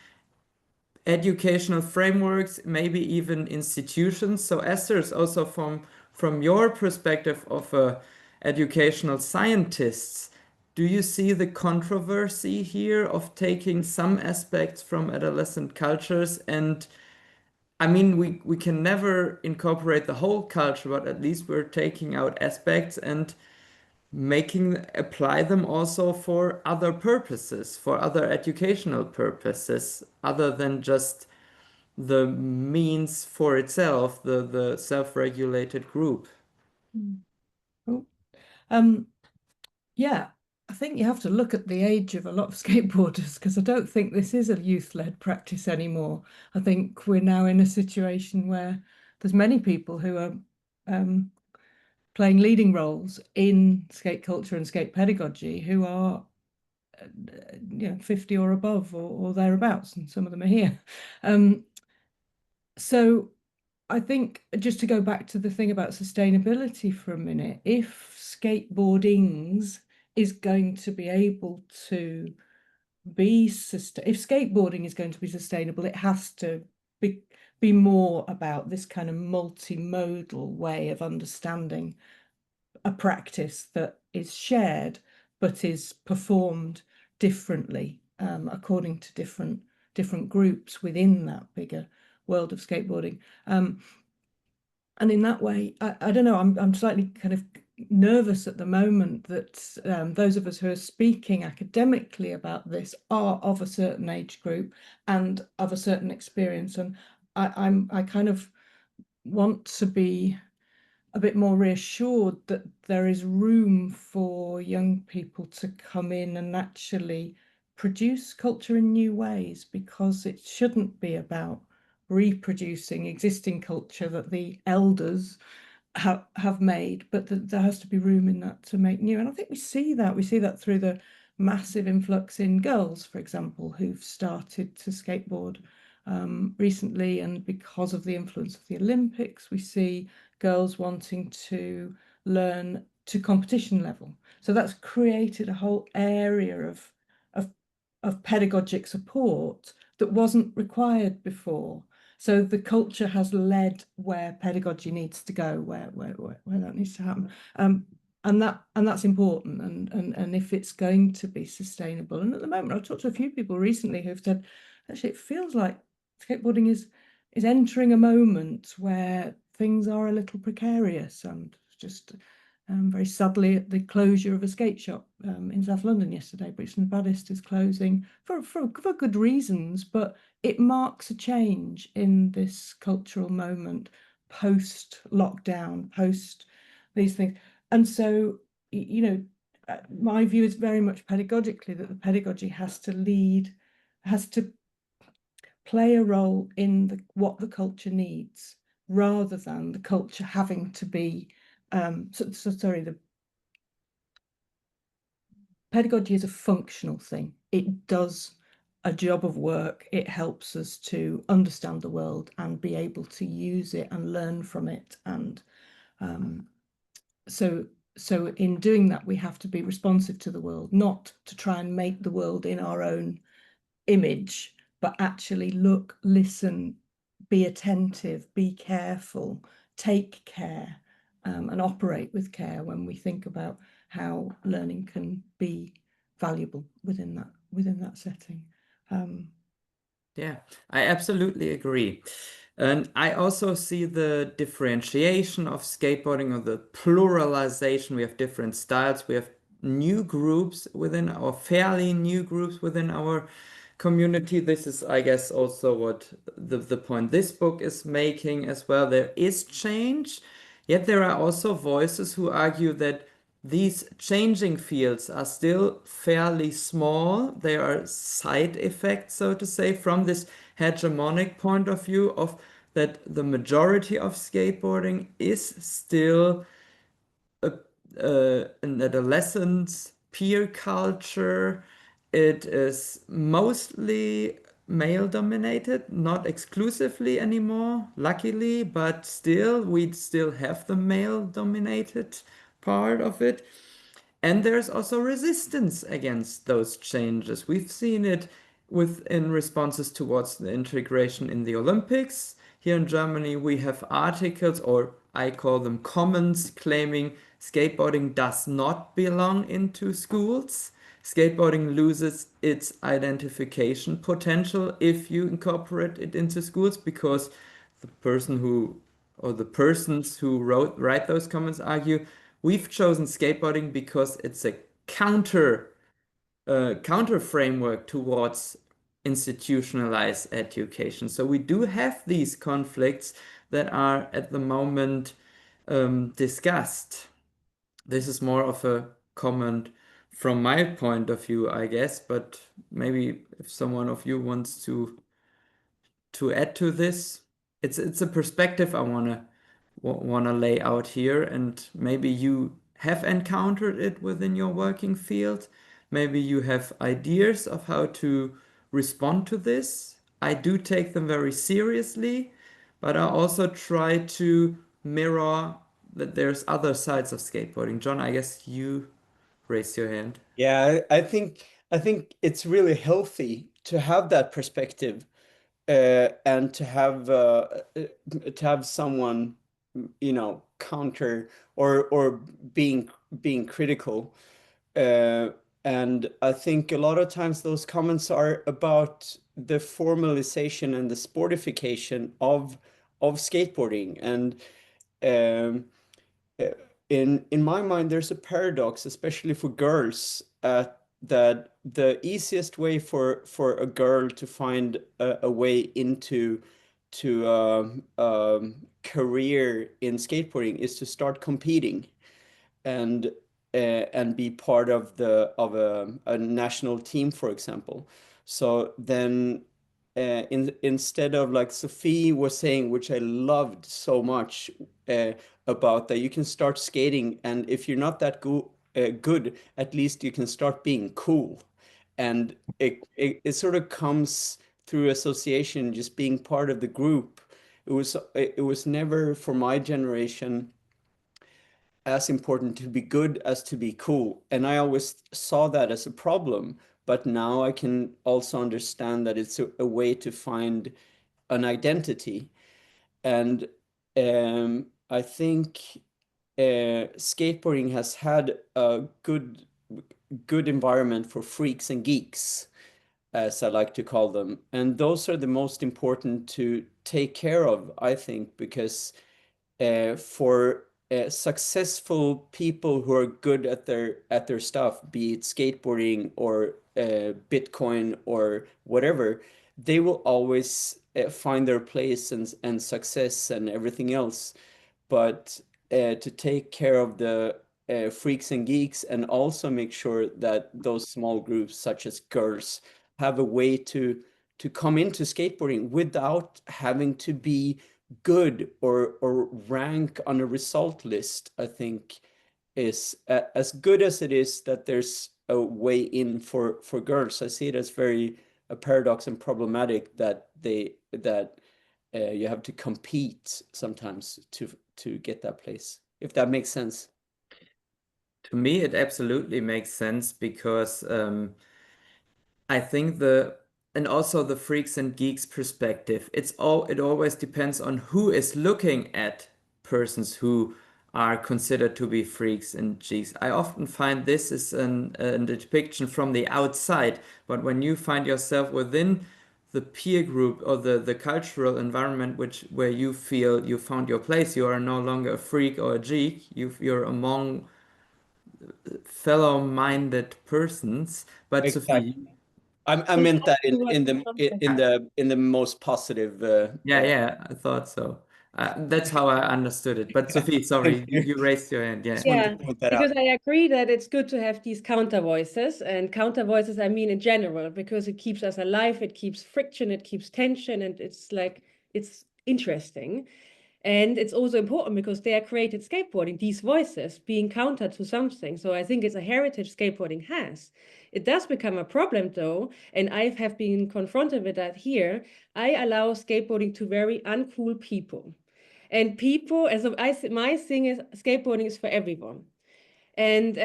educational frameworks, maybe even institutions. So Esther, is also from your perspective of a educational scientist, do you see the controversy here of taking some aspects from adolescent cultures? And I mean, we can never incorporate the whole culture, but at least we're taking out aspects and apply them also for other purposes, for other educational purposes, other than just the means for itself, the self-regulated group. Cool. Yeah, I think you have to look at the age of a lot of skateboarders, because I don't think this is a youth-led practice anymore. I think we're now in a situation where there's many people who are playing leading roles in skate culture and skate pedagogy who are 50 or above, or thereabouts, and some of them are here. So I think, just to go back to the thing about sustainability for a minute, if skateboardings is going to be able to be if skateboarding is going to be sustainable, it has to be more about this kind of multimodal way of understanding a practice that is shared but is performed differently, according to different groups within that bigger world of skateboarding. And in that way, I don't know, I'm slightly kind of nervous at the moment that those of us who are speaking academically about this are of a certain age group and of a certain experience. And I kind of want to be a bit more reassured that there is room for young people to come in and actually produce culture in new ways, because it shouldn't be about reproducing existing culture that the elders have made, but there has to be room in that to make new. And I think we see that through the massive influx in girls, for example, who've started to skateboard recently. And because of the influence of the Olympics, we see girls wanting to learn to competition level. So that's created a whole area of pedagogic support that wasn't required before. So the culture has led where pedagogy needs to go, where that needs to happen. And that's important. And if it's going to be sustainable, and at the moment, I've talked to a few people recently who've said, actually, it feels like skateboarding is entering a moment where things are a little precarious. And just very sadly, at the closure of a skate shop in South London yesterday, Brixton Baddest is closing for good reasons, but it marks a change in this cultural moment post lockdown, post these things. And so, my view is very much pedagogically that the pedagogy has to play a role in what the culture needs, rather than the culture having to be the pedagogy is a functional thing. It does a job of work. It helps us to understand the world and be able to use it and learn from it. And so in doing that, we have to be responsive to the world, not to try and make the world in our own image, but actually look, listen, be attentive, be careful, take care, and operate with care when we think about how learning can be valuable within that setting. Yeah, I absolutely agree. And I also see the differentiation of skateboarding, or the pluralization. We have different styles. We have new groups within our, fairly new groups within our community. This is, I guess, also what the point this book is making as well. There is change, yet there are also voices who argue that these changing fields are still fairly small. There are side effects, so to say, from this hegemonic point of view of that the majority of skateboarding is still an adolescent peer culture. It is mostly male dominated, not exclusively anymore, luckily, but still, we still have the male dominated part of it. And there's also resistance against those changes. We've seen it in responses towards the integration in the Olympics. Here in Germany, we have articles, or I call them comments, claiming skateboarding does not belong into schools. Skateboarding loses its identification potential if you incorporate it into schools, because the person who, or the persons who write those comments argue, we've chosen skateboarding because it's a counter framework towards institutionalized education. So we do have these conflicts that are at the moment discussed. This is more of a comment from my point of view, I guess, but maybe if someone of you wants to add to this, it's a perspective I wanna lay out here, and maybe you have encountered it within your working field. Maybe you have ideas of how to respond to this. I do take them very seriously, but I also try to mirror that there's other sides of skateboarding. John, I guess you raised your hand. Yeah, I think it's really healthy to have that perspective, and to have someone, counter or being critical. And I think a lot of times those comments are about the formalization and the sportification of skateboarding. And um, uh, in my mind, there's a paradox, especially for girls, that the easiest way for a girl to find a way into career in skateboarding is to start competing and and be part of a national team, for example. So then, instead of, like Sophie was saying, which I loved so much, about that you can start skating, and if you're not that good, at least you can start being cool. And it sort of comes through association, just being part of the group. It was never, for my generation, as important to be good as to be cool. And I always saw that as a problem. But now I can also understand that it's a way to find an identity. And I think skateboarding has had a good environment for freaks and geeks, as I like to call them. And those are the most important to take care of, I think, because for successful people who are good at their stuff, be it skateboarding or Bitcoin or whatever, they will always find their place and success and everything else. But to take care of the freaks and geeks, and also make sure that those small groups, such as girls, have a way to come into skateboarding without having to be good or rank on a result list, I think is as good as it is that there's a way in for girls. I see it as very a paradox and problematic that you have to compete sometimes to get that place, if that makes sense. To me, it absolutely makes sense, because I think and also the freaks and geeks perspective, it always depends on who is looking at persons who are considered to be freaks and geeks. I often find this is a depiction from the outside, but when you find yourself within the peer group or the cultural environment where you feel you found your place, you are no longer a freak or a geek, you're among fellow-minded persons. But Sophie, Exactly. I meant that in the most positive. yeah, I thought so. That's how I understood it. But Sophie, sorry, you raised your hand. Yeah. Just wanted to point that out. Because I agree that it's good to have these counter voices, and counter voices, I mean, in general, because it keeps us alive, it keeps friction, it keeps tension, and it's like, it's interesting. And it's also important because they are created skateboarding, these voices being countered to something. So I think it's a heritage skateboarding has. It does become a problem though, and I have been confronted with that here. I allow skateboarding to very uncool people. And people, my thing is skateboarding is for everyone. And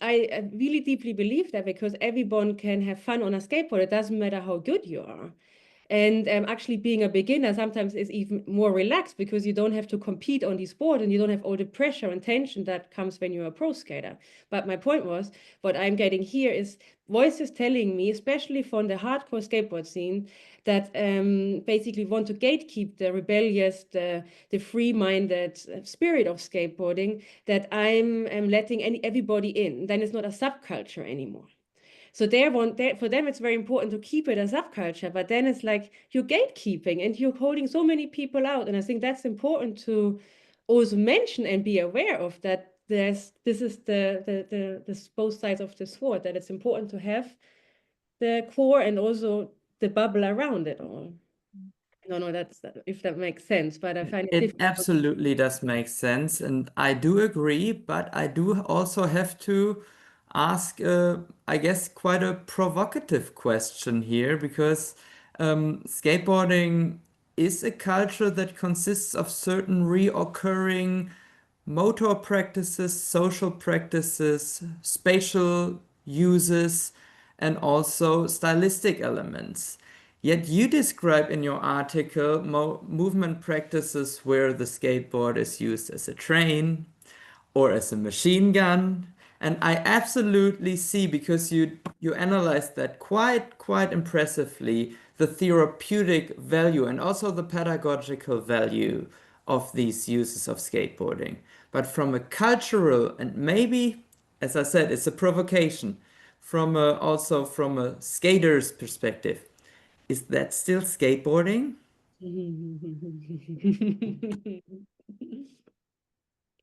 I really deeply believe that because everyone can have fun on a skateboard. It doesn't matter how good you are. And actually being a beginner sometimes is even more relaxed because you don't have to compete on this board and you don't have all the pressure and tension that comes when you're a pro skater. But my point was, what I'm getting here is voices telling me, especially from the hardcore skateboard scene, that basically want to gatekeep the rebellious, the free-minded spirit of skateboarding, that I'm letting everybody in. Then it's not a subculture anymore. So for them, it's very important to keep it a subculture, but then it's like you're gatekeeping and you're holding so many people out. And I think that's important to also mention and be aware of, that this is the both sides of the sword, that it's important to have the core and also the bubble around it all. I don't know if that makes sense, but I find it It difficult. absolutely does make sense, and I do agree, but I do also have to ask, I guess, quite a provocative question here because skateboarding is a culture that consists of certain reoccurring motor practices, social practices, spatial uses, and also stylistic elements. Yet you describe in your article movement practices where the skateboard is used as a train or as a machine gun. And I absolutely see, because you analyze that quite impressively, the therapeutic value and also the pedagogical value of these uses of skateboarding. But from a cultural, and maybe, as I said, it's a provocation, also from a skater's perspective, is that still skateboarding?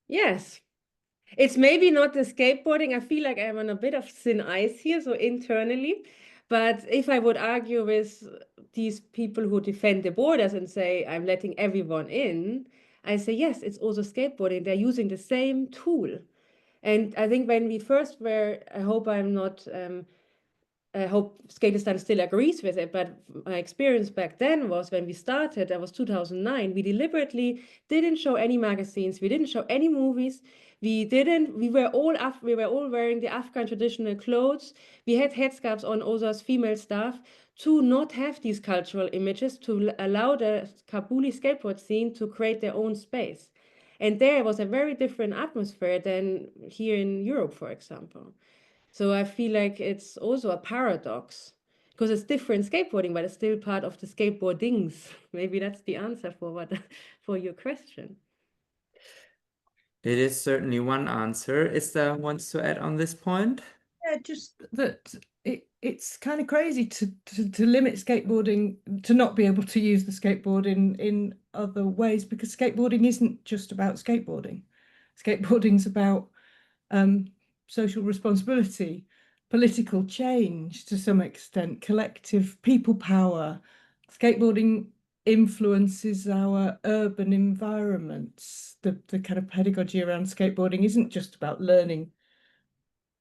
Yes. It's maybe not the skateboarding. I feel like I'm on a bit of thin ice here, so internally. But if I would argue with these people who defend the borders and say, I'm letting everyone in, I say, yes, it's also skateboarding. They're using the same tool. And I think when we first were, I hope Skatestan still agrees with it, but my experience back then was when we started, that was 2009, we deliberately didn't show any magazines, we didn't show any movies, we were all wearing the Afghan traditional clothes, we had headscarves on also as female staff to not have these cultural images, to allow the Kabuli skateboard scene to create their own space. And there was a very different atmosphere than here in Europe, for example. So I feel like it's also a paradox because it's different skateboarding, but it's still part of the skateboardings. Maybe that's the answer for your question. It is certainly one answer. Esther wants to add on this point. Yeah, just that it's kind of crazy to limit skateboarding, to not be able to use the skateboard in other ways, because skateboarding isn't just about skateboarding. Skateboarding's about social responsibility, political change to some extent, collective people power. Skateboarding influences our urban environments. The kind of pedagogy around skateboarding isn't just about learning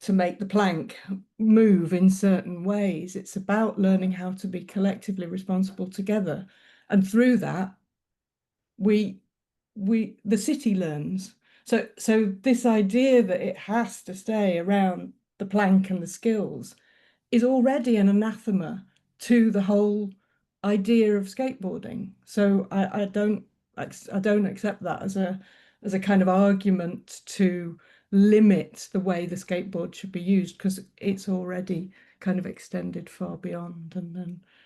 to make the plank move in certain ways. It's about learning how to be collectively responsible together. And through that, the city learns. So this idea that it has to stay around the plank and the skills is already an anathema to the whole idea of skateboarding. So I don't accept that as a kind of argument to limit the way the skateboard should be used, because it's already kind of extended far beyond,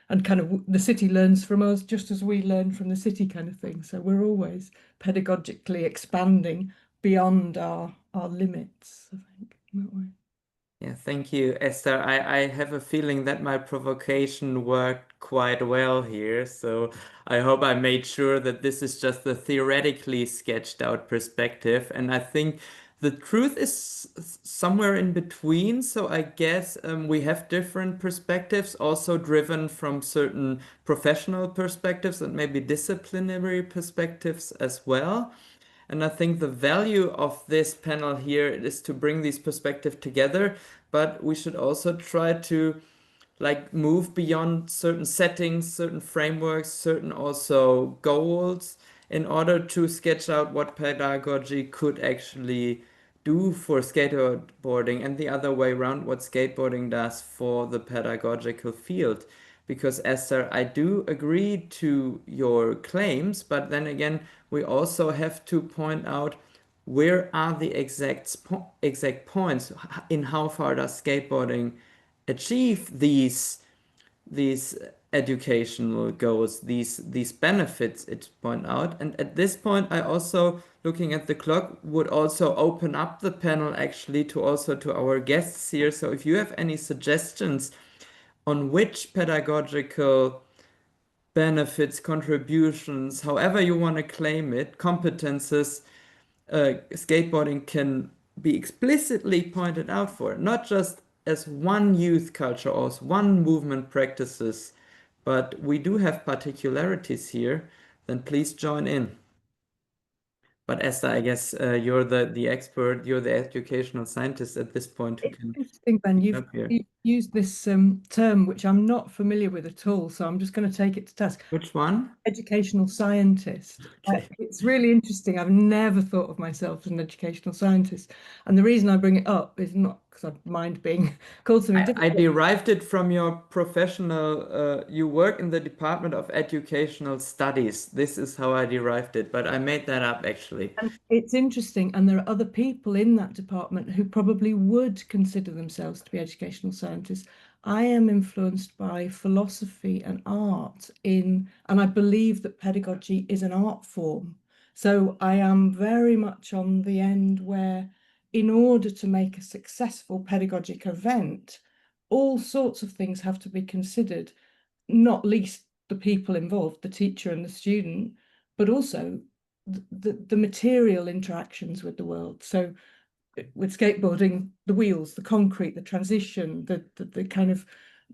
and kind of the city learns from us just as we learn from the city, kind of thing. So we're always pedagogically expanding beyond our limits, I think, in that way. Yeah, thank you, Esther. I have a feeling that my provocation worked quite well here. So I hope I made sure that this is just a theoretically sketched out perspective. And I think the truth is somewhere in between. So I guess we have different perspectives, also driven from certain professional perspectives and maybe disciplinary perspectives as well. And I think the value of this panel here is to bring these perspectives together, but we should also try to like move beyond certain settings, certain frameworks, certain also goals in order to sketch out what pedagogy could actually do for skateboarding and the other way around, what skateboarding does for the pedagogical field. Because Esther, I do agree to your claims, but then again, we also have to point out where are the exact points in how far does skateboarding achieve these educational goals, these benefits it point out. And at this point, I also, looking at the clock, would also open up the panel actually to also to our guests here. So if you have any suggestions on which pedagogical benefits, contributions, however you want to claim it, competences, skateboarding can be explicitly pointed out for, not just as one youth culture or as one movement practices, but we do have particularities here, then please join in. But Esther, I guess you're the expert, you're the educational scientist at this point who can Interesting, Ben. up here. You've used this term which I'm not familiar with at all, so I'm just going to take it to task. Which one? Educational scientist. Okay. It's really interesting. I've never thought of myself as an educational scientist, and the reason I bring it up is not because I mind being called something I different. derived it from your professional, you work in the Department of Educational Studies. This is how I derived it, but I made that up actually. And it's interesting, and there are other people in that department who probably would consider themselves to be educational scientists. I am influenced by philosophy and art and I believe that pedagogy is an art form. So I am very much on the end where, in order to make a successful pedagogic event, all sorts of things have to be considered, not least the people involved, the teacher and the student, but also the material interactions with the world. So with skateboarding, the wheels, the concrete, the transition, the kind of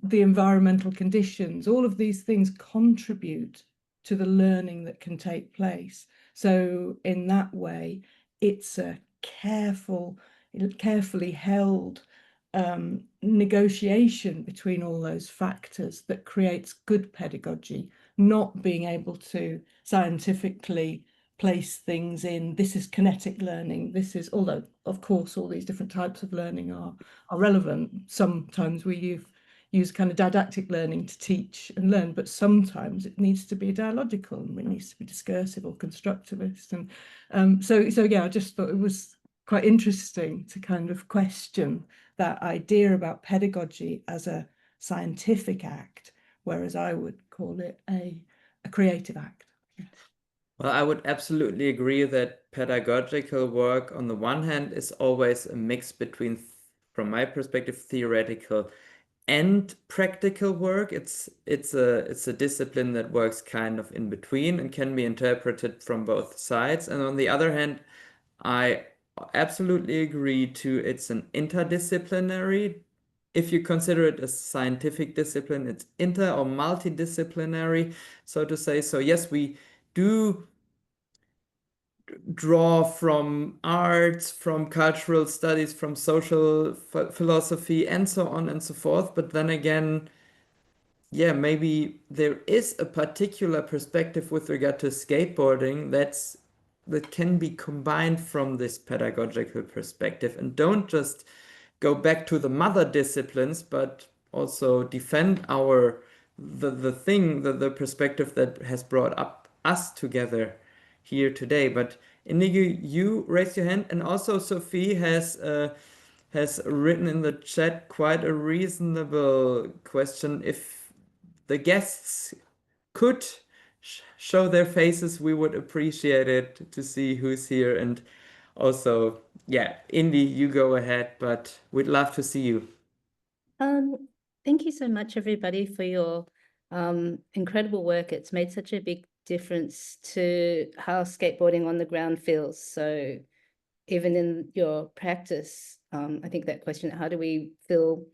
the environmental conditions, all of these things contribute to the learning that can take place. So in that way, it's a carefully held negotiation between all those factors that creates good pedagogy, not being able to scientifically place things in, this is kinetic learning, this is, although of course all these different types of learning are relevant. Sometimes we use kind of didactic learning to teach and learn, but sometimes it needs to be dialogical and it needs to be discursive or constructivist. And so yeah, I just thought it was quite interesting to kind of question that idea about pedagogy as a scientific act, whereas I would call it a creative act. Well, I would absolutely agree that pedagogical work, on the one hand, is always a mix between, from my perspective, theoretical and practical work. It's a discipline that works kind of in between and can be interpreted from both sides. And on the other hand, I absolutely agree to it's an interdisciplinary. If you consider it a scientific discipline, it's inter or multidisciplinary, so to say. So yes, we do draw from arts, from cultural studies, from social philosophy, and so on and so forth. But then again, yeah, maybe there is a particular perspective with regard to skateboarding that can be combined from this pedagogical perspective, and don't just go back to the mother disciplines, but also defend the perspective that has brought up us together here today. But Inigo, you raised your hand, and also Sophie has written in the chat quite a reasonable question. If the guests could show their faces, we would appreciate it to see who's here. And also, yeah, Indy, you go ahead, but we'd love to see you. Thank you so much, everybody, for your incredible work. It's made such a big difference to how skateboarding on the ground feels. So even in your practice, I think that question, how do we feel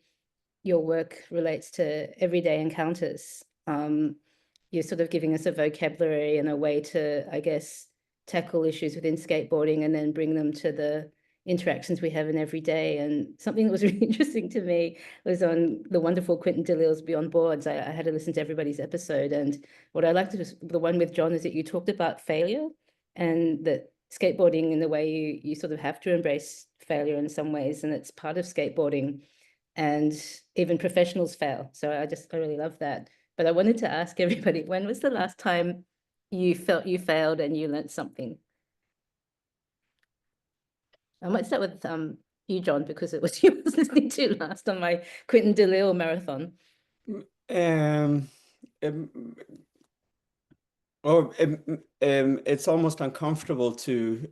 your work relates to everyday encounters? You're sort of giving us a vocabulary and a way to, I guess, tackle issues within skateboarding and then bring them to the interactions we have in every day. And something that was really interesting to me was on the wonderful Quentin DeLille's Beyond Boards. I had to listen to everybody's episode. And what I liked was the one with John is that you talked about failure, and that skateboarding, in the way you sort of have to embrace failure in some ways, and it's part of skateboarding, and even professionals fail. So I really love that. But I wanted to ask everybody, when was the last time you felt you failed and you learned something? I might start with you, John, because it was you I was listening to last on my Quentin DeLille marathon. It's almost uncomfortable to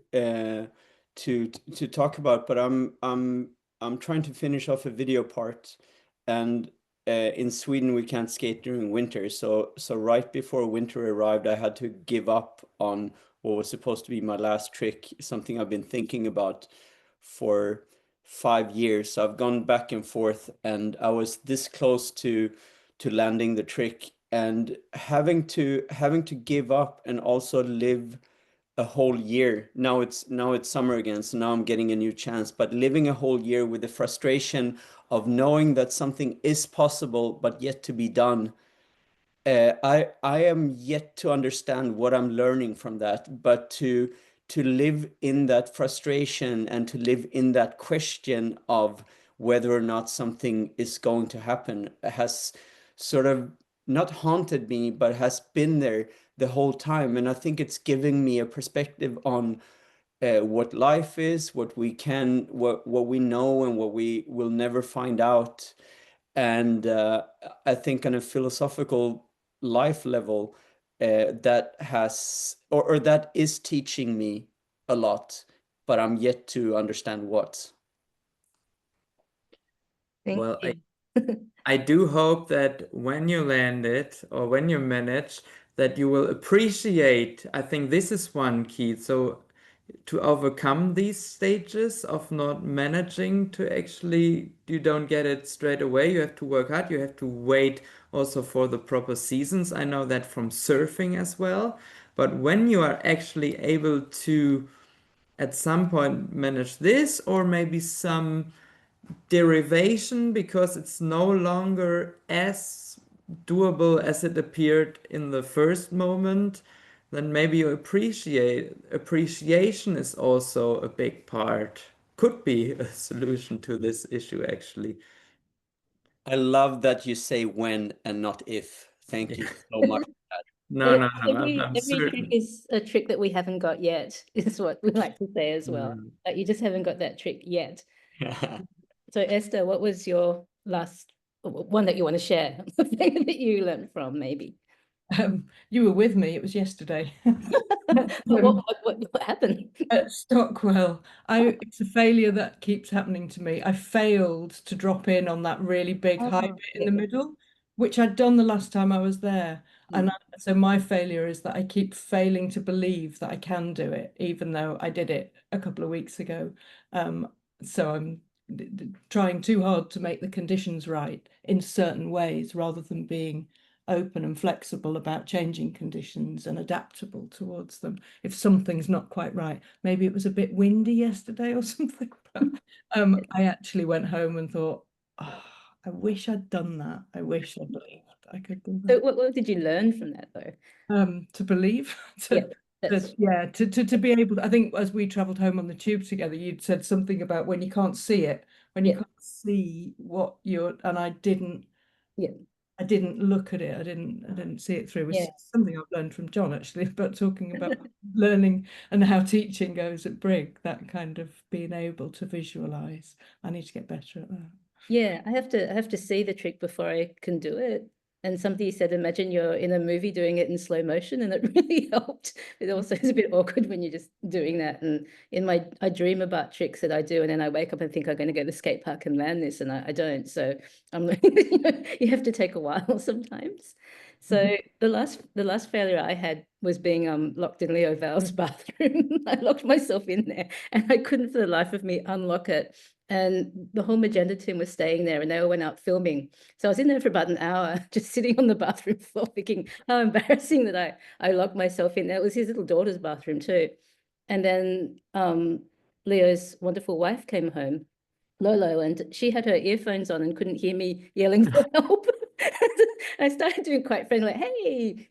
talk about, but I'm trying to finish off a video part, and in Sweden we can't skate during winter, so right before winter arrived, I had to give up on what was supposed to be my last trick, something I've been thinking about for 5 years. So I've gone back and forth, and I was this close to landing the trick, and having to give up and also live a whole year. Now it's summer again, so now I'm getting a new chance, but living a whole year with the frustration of knowing that something is possible but yet to be done. I am yet to understand what I'm learning from that, but to live in that frustration and to live in that question of whether or not something is going to happen has sort of not haunted me, but has been there the whole time. And I think it's giving me a perspective on what life is, what we know, and what we will never find out. And I think on a philosophical life level, that has or that is teaching me a lot, but I'm yet to understand what. Thank Well, you. I do hope that when you land it or when you manage, that you will appreciate. I think this is one key. So to overcome these stages of not managing to actually, you don't get it straight away. You have to work hard. You have to wait also for the proper seasons. I know that from surfing as well. But when you are actually able to at some point manage this, or maybe some derivation, because it's no longer as doable as it appeared in the first moment, then maybe you appreciation is also a big part, could be a solution to this issue, actually. I love that you say when and not if. Thank you so much. No, Every I'm trick certain. is a trick that we haven't got yet, is what we like to say as well. Like, you just haven't got that trick yet. So Esther, what was your last one that you want to share? The thing that you learned from, maybe. You were with me, it was yesterday. What happened? At Stockwell, it's a failure that keeps happening to me. I failed to drop in on that really big high bit in the middle, which I'd done the last time I was there. And so my failure is that I keep failing to believe that I can do it, even though I did it a couple of weeks ago. So I'm trying too hard to make the conditions right in certain ways, rather than being open and flexible about changing conditions and adaptable towards them. If something's not quite right, maybe it was a bit windy yesterday or something. But, I actually went home and thought, oh, I wish I'd done that. I wish I believed I could do that. So what did you learn from that, though? To believe, to be able to, I think as we traveled home on the tube together, you'd said something about when you can't see it, when you can't see what you're, and I didn't look at it. I didn't see it through. It's something I've learned from John, actually, about talking about learning and how teaching goes at Brig, that kind of being able to visualize. I need to get better at that. Yeah, I have to see the trick before I can do it. And somebody said, imagine you're in a movie doing it in slow motion, and it really helped. It also is a bit awkward when you're just doing that. And I dream about tricks that I do, and then I wake up and think I'm going to go to the skate park and land this, and I don't. So I'm learning, you have to take a while sometimes. So the last failure I had was being locked in Leo Val's bathroom. I locked myself in there and I couldn't for the life of me unlock it. And the whole Magenta team was staying there and they all went out filming. So I was in there for about an hour, just sitting on the bathroom floor thinking how embarrassing that I locked myself in there. It was his little daughter's bathroom too. And then Leo's wonderful wife came home, Lolo, and she had her earphones on and couldn't hear me yelling for help. I started doing quite friendly, like,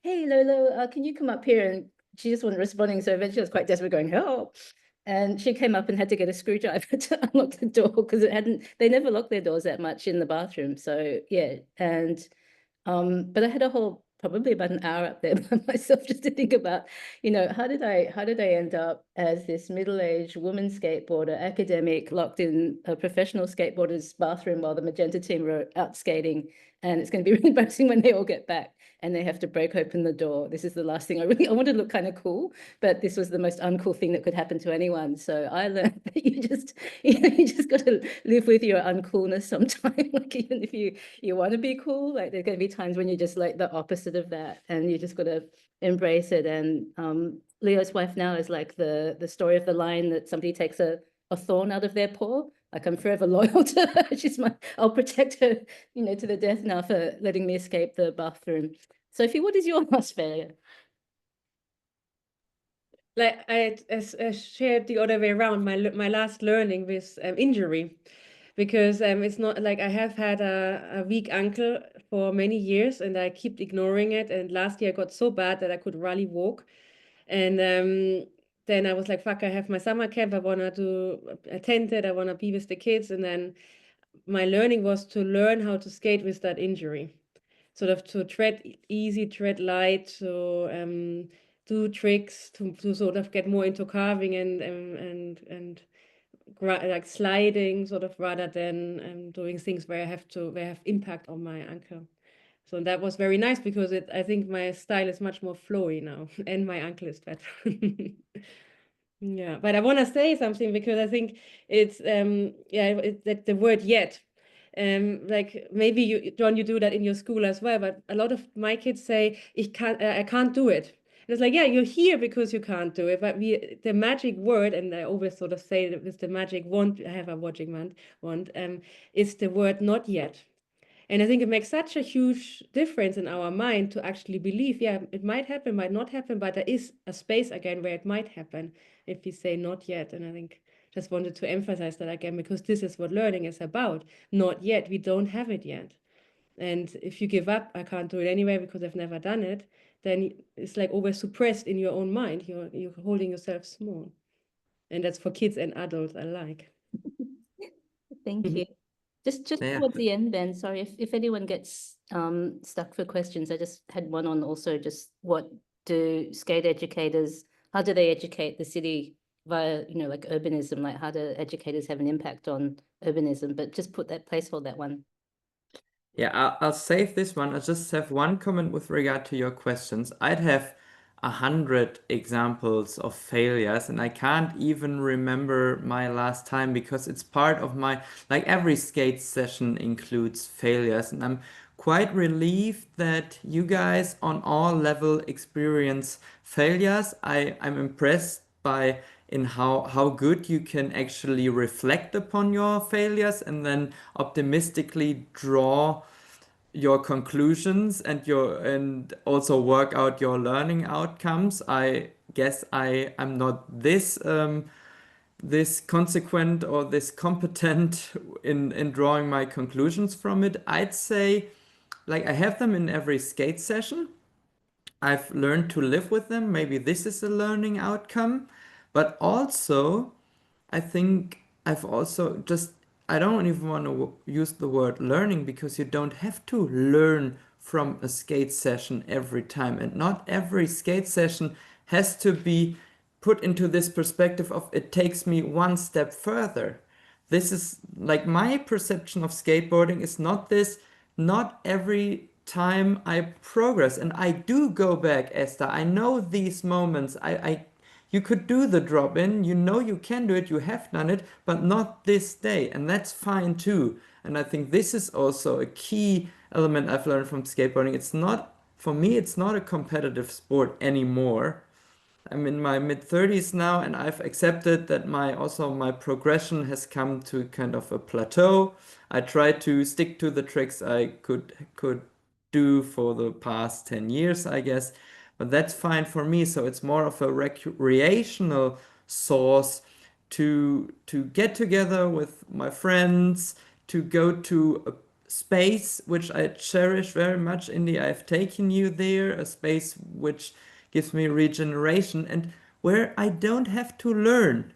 hey, Lolo, can you come up here? And she just wasn't responding. So eventually I was quite desperate going, help. And she came up and had to get a screwdriver to unlock the door because they never lock their doors that much in the bathroom. So yeah, and but I had probably about an hour up there by myself just to think about, how did I end up as this middle-aged woman skateboarder, academic, locked in a professional skateboarder's bathroom while the Magenta team were out skating, and it's going to be really embarrassing when they all get back and they have to break open the door. This is the last thing I wanted to look kind of cool, but this was the most uncool thing that could happen to anyone. So I learned that you just got to live with your uncoolness sometime. Like even if you want to be cool, like there's going to be times when you're just like the opposite of that, and you just got to embrace it. And Leo's wife now is like the story of the line that somebody takes a thorn out of their paw. Like I'm forever loyal to her. I'll protect her, to the death now for letting me escape the bathroom. Sophie, what is your last failure? Like I shared the other way around, my last learning with injury, because it's not like I have had a weak ankle for many years and I keep ignoring it. And last year I got so bad that I could rarely walk. And then I was like, fuck, I have my summer camp. I want to attend it. I want to be with the kids. And then my learning was to learn how to skate with that injury, sort of to tread easy, tread light, to do tricks, to sort of get more into carving and like sliding, sort of, rather than doing things where I have impact on my ankle. So that was very nice because I think my style is much more flowy now and my ankle is better. Yeah, but I want to say something because I think it's that the word yet, like maybe you, John, you do that in your school as well, but a lot of my kids say I can't do it. And it's like, yeah, you're here because you can't do it, but the magic word, and I always sort of say that with the magic wand, I have a watching wand, is the word not yet. And I think it makes such a huge difference in our mind to actually believe, yeah, it might happen, might not happen, but there is a space again where it might happen if we say not yet. And I think just wanted to emphasize that again, because this is what learning is about. Not yet, we don't have it yet. And if you give up, I can't do it anyway because I've never done it, then it's like always suppressed in your own mind. You're holding yourself small. And that's for kids and adults alike. Thank you. Just Yeah. towards the end, Ben, sorry, if anyone gets stuck for questions, I just had one on also just what do skate educators, how do they educate the city via, like urbanism, like how do educators have an impact on urbanism? But just put that placeholder, that one. Yeah, I'll save this one. I just have one comment with regard to your questions. I'd have 100 examples of failures, and I can't even remember my last time because it's part of my, like every skate session includes failures, and I'm quite relieved that you guys on all level experience failures. I'm impressed by in how good you can actually reflect upon your failures and then optimistically draw your conclusions and also work out your learning outcomes. I guess I'm not this this consequent or this competent in drawing my conclusions from it. I'd say like I have them in every skate session. I've learned to live with them. Maybe this is a learning outcome, but also I think I've also just, I don't even want to use the word learning because you don't have to learn from a skate session every time. And not every skate session has to be put into this perspective of it takes me one step further. This is like my perception of skateboarding is not this, not every time I progress. And I do go back, Esther. I know these moments. You could do the drop in, you know you can do it, you have done it, but not this day, and that's fine too. And I think this is also a key element I've learned from skateboarding. It's not for me, it's not a competitive sport anymore. I'm in my mid-30s now, and I've accepted that my progression has come to kind of a plateau. I try to stick to the tricks I could do for the past 10 years, I guess. But that's fine for me. So it's more of a recreational source to get together with my friends, to go to a space which I cherish very much. Indy, I've taken you there, a space which gives me regeneration and where I don't have to learn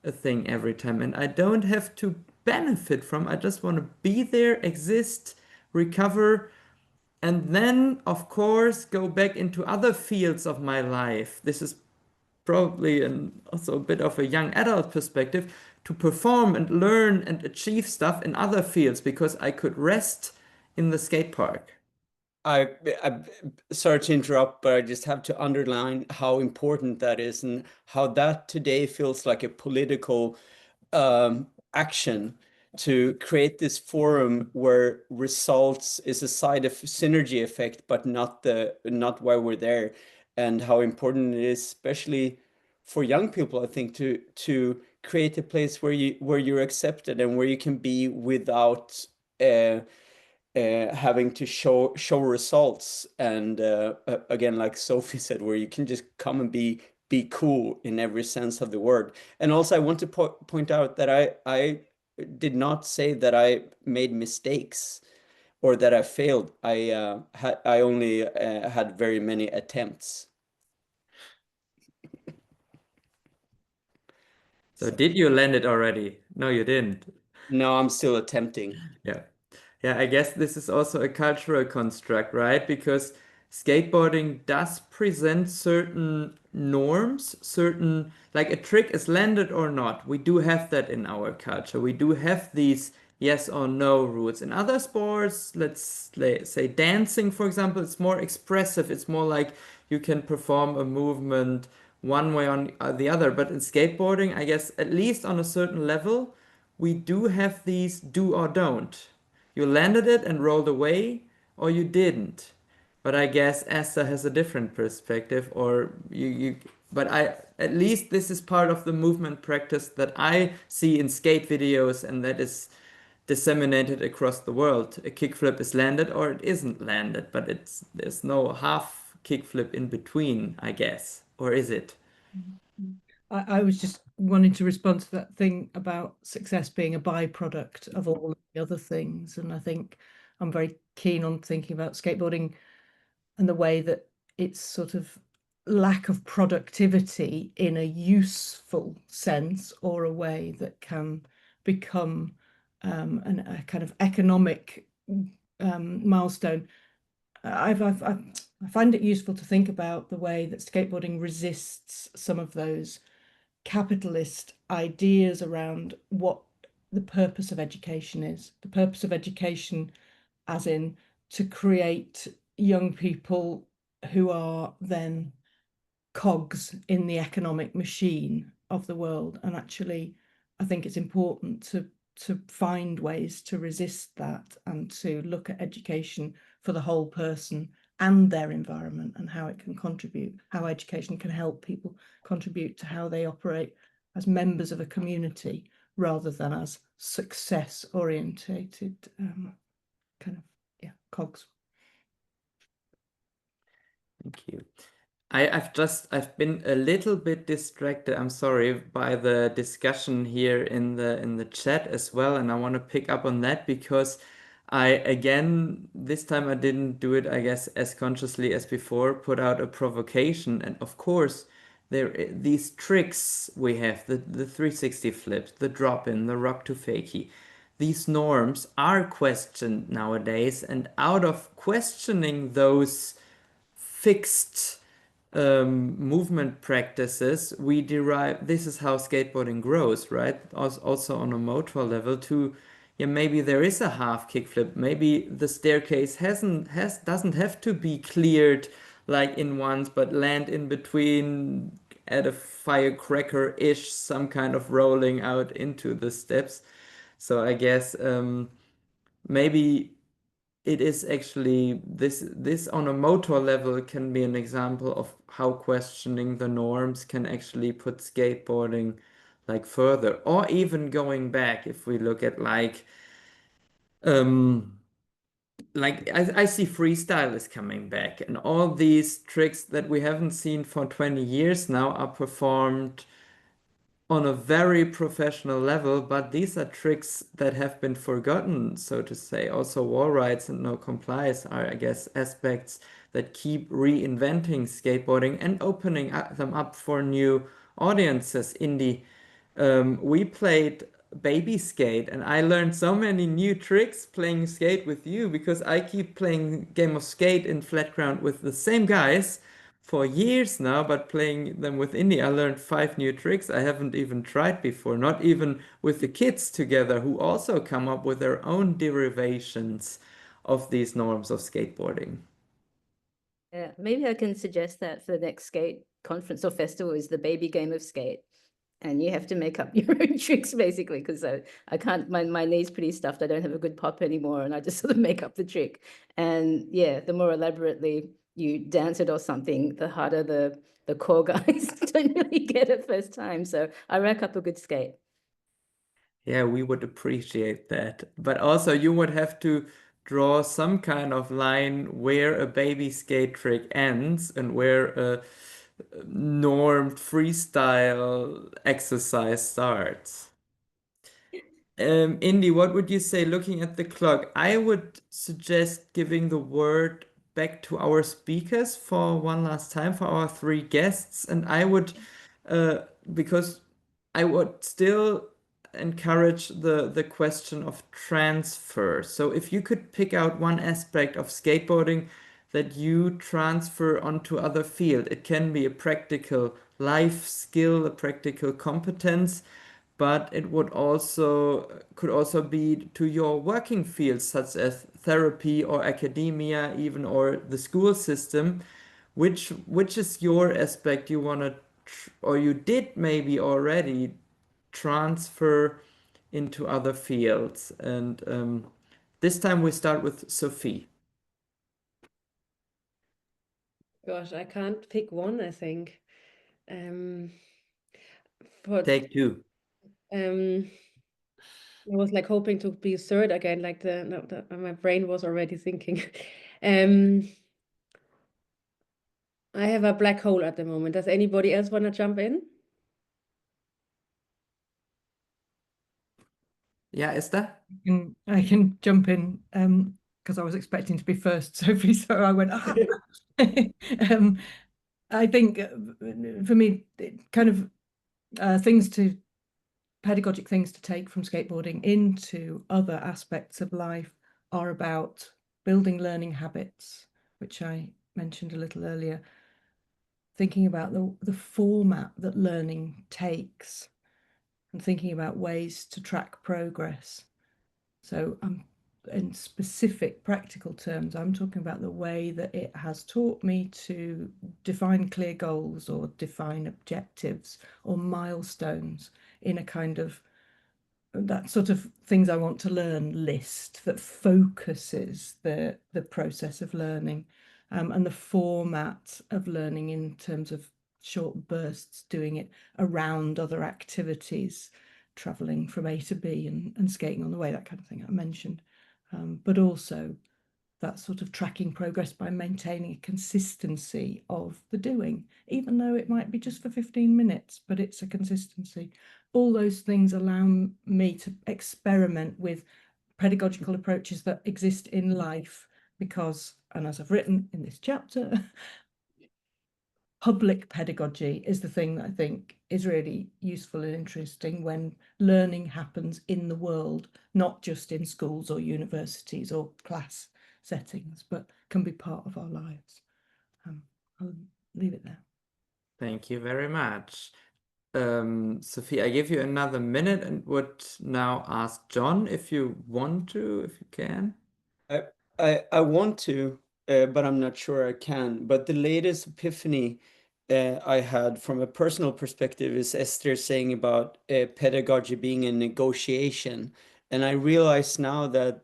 a thing every time and I don't have to benefit from. I just want to be there, exist, recover, and then, of course, go back into other fields of my life. This is probably also a bit of a young adult perspective to perform and learn and achieve stuff in other fields because I could rest in the skate park. I sorry to interrupt, but I just have to underline how important that is and how that today feels like a political action to create this forum where results is a side of synergy effect, but not why we're there, and how important it is, especially for young people, I think, to create a place where you're accepted and where you can be without having to show results, and again, like Sophie said, where you can just come and be cool in every sense of the word. And also, I want to point out that I did not say that I made mistakes or that I failed. I only had very many attempts. So did you land it already? No, you didn't. No, I'm still attempting. Yeah. Yeah, I guess this is also a cultural construct, right? Because skateboarding does present certain norms, certain, like a trick is landed or not. We do have that in our culture. We do have these yes or no rules. In other sports, let's say dancing, for example, it's more expressive. It's more like you can perform a movement one way on the other. But in skateboarding, I guess, at least on a certain level, we do have these do or don't. You landed it and rolled away, or you didn't. But I guess Esther has a different perspective, or but at least this is part of the movement practice that I see in skate videos, and that is disseminated across the world. A kickflip is landed or it isn't landed, but there's no half kickflip in between, I guess. Or is it? I was just wanting to respond to that thing about success being a byproduct of all the other things. And I think I'm very keen on thinking about skateboarding and the way that it's sort of lack of productivity in a useful sense, or a way that can become a kind of economic milestone. I find it useful to think about the way that skateboarding resists some of those capitalist ideas around what the purpose of education is. The purpose of education, as in to create young people who are then cogs in the economic machine of the world. And actually, I think it's important to find ways to resist that and to look at education for the whole person and their environment, and how it can contribute, how education can help people contribute to how they operate as members of a community rather than as success orientated kind of cogs. Thank you. I've been a little bit distracted, I'm sorry, by the discussion here in the chat as well, and I want to pick up on that because again, this time I didn't do it, I guess, as consciously as before, put out a provocation. And of course, these tricks we have, the 360 flips, the drop in, the rock to fakie, these norms are questioned nowadays. And out of questioning those fixed movement practices, we derive, this is how skateboarding grows, right? Also on a motor level to, yeah, maybe there is a half kickflip. Maybe the staircase doesn't have to be cleared like in once, but land in between at a firecracker-ish, some kind of rolling out into the steps. So I guess maybe it is actually this on a motor level can be an example of how questioning the norms can actually put skateboarding like further, or even going back if we look at I see freestyle is coming back, and all these tricks that we haven't seen for 20 years now are performed on a very professional level, but these are tricks that have been forgotten, so to say. Also, wall rides and no complies are, I guess, aspects that keep reinventing skateboarding and opening them up for new audiences. We played baby skate, and I learned so many new tricks playing skate with you because I keep playing game of skate in flat ground with the same guys for years now, but playing them with Indy, I learned 5 new tricks I haven't even tried before, not even with the kids together, who also come up with their own derivations of these norms of skateboarding. Yeah, maybe I can suggest that for the next skate conference or festival is the baby game of skate. And you have to make up your own tricks basically, because I can't, my knee's pretty stuffed. I don't have a good pop anymore, and I just sort of make up the trick. And yeah, the more elaborately you dance it or something, the harder the core guys don't really get it first time. So I rack up a good skate. Yeah, we would appreciate that. But also, you would have to draw some kind of line where a baby skate trick ends and where a normed freestyle exercise starts. Indy, what would you say looking at the clock? I would suggest giving the word back to our speakers for one last time for our 3 guests. And I would, because I would still encourage the question of transfer. So if you could pick out one aspect of skateboarding that you transfer onto other field, it can be a practical life skill, a practical competence, but it could also be to your working fields such as therapy or academia even, or the school system. Which is your aspect you want to or you did maybe already transfer into other fields? And this time we start with Sophie. Gosh, I can't pick one, I think. For Take 2. I was like hoping to be third again, like my brain was already thinking. I have a black hole at the moment. Does anybody else want to jump in? Yeah, Esther? I can jump in because I was expecting to be first, Sophie, so I went, I think for me, kind of pedagogic things to take from skateboarding into other aspects of life are about building learning habits, which I mentioned a little earlier, thinking about the format that learning takes and thinking about ways to track progress. So in specific practical terms, I'm talking about the way that it has taught me to define clear goals or define objectives or milestones in a kind of that sort of things I want to learn list that focuses the process of learning and the format of learning in terms of short bursts, doing it around other activities, traveling from A to B and skating on the way, that kind of thing I mentioned. But also that sort of tracking progress by maintaining a consistency of the doing, even though it might be just for 15 minutes, but it's a consistency. All those things allow me to experiment with pedagogical approaches that exist in life because, and as I've written in this chapter, public pedagogy is the thing that I think is really useful and interesting when learning happens in the world, not just in schools or universities or class settings, but can be part of our lives. I'll leave it there. Thank you very much. Sophie, I give you another minute and would now ask John if you want to, if you can. I want to, but I'm not sure I can. But the latest epiphany I had from a personal perspective is Esther saying about pedagogy being a negotiation. And I realize now that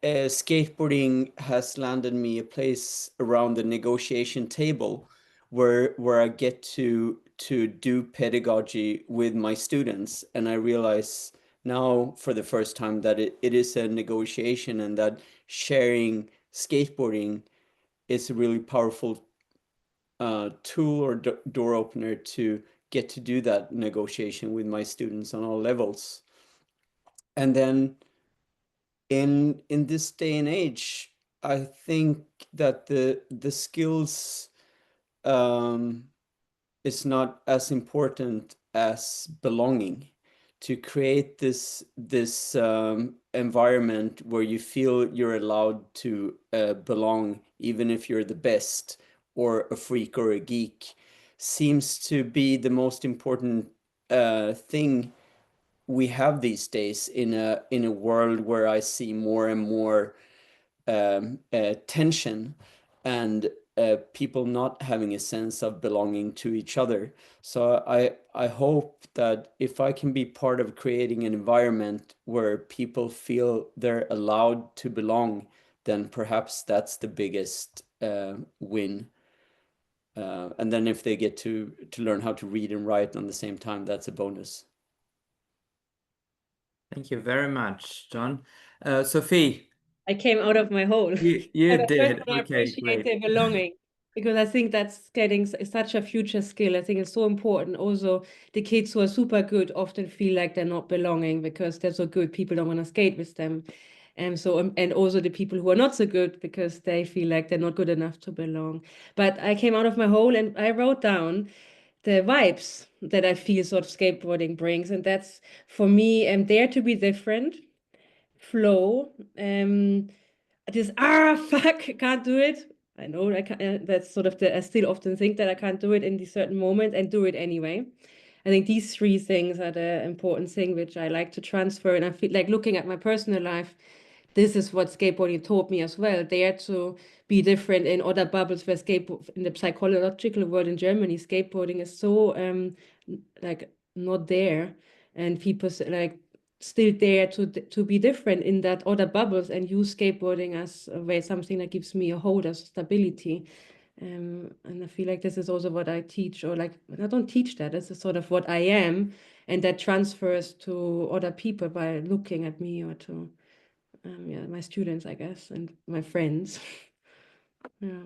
skateboarding has landed me a place around the negotiation table where I get to do pedagogy with my students, and I realize now for the first time that it is a negotiation, and that sharing skateboarding is a really powerful tool or door opener to get to do that negotiation with my students on all levels. And then in this day and age, I think that the skills is not as important as belonging. To create this environment where you feel you're allowed to belong, even if you're the best or a freak or a geek, seems to be the most important thing we have these days in a world where I see more and more tension and people not having a sense of belonging to each other. So I hope that if I can be part of creating an environment where people feel they're allowed to belong, then perhaps that's the biggest win. And then if they get to learn how to read and write on the same time, that's a bonus. Thank you very much, John. Sophie, I came out of my hole. you But did. I Okay, appreciate great. the belonging, because I think that's getting such a future skill. I think it's so important. Also, the kids who are super good often feel like they're not belonging because they're so good, people don't want to skate with them. And so, and also the people who are not so good because they feel like they're not good enough to belong. But I came out of my hole and I wrote down the vibes that I feel sort of skateboarding brings. And that's for me, dare to be different, flow, this fuck, can't do it. I know I can't, that's sort of I still often think that I can't do it in these certain moments, and do it anyway. I think these three things are the important thing which I like to transfer, and I feel like looking at my personal life, this is what skateboarding taught me as well. Dare to be different in other bubbles where in the psychological world in Germany, skateboarding is so like not there, and people like still dare to be different in that other bubbles and use skateboarding as a way, something that gives me a hold as stability. And I feel like this is also what I teach, or like I don't teach that. This is sort of what I am, and that transfers to other people by looking at me, or to my students, I guess, and my friends. Yeah.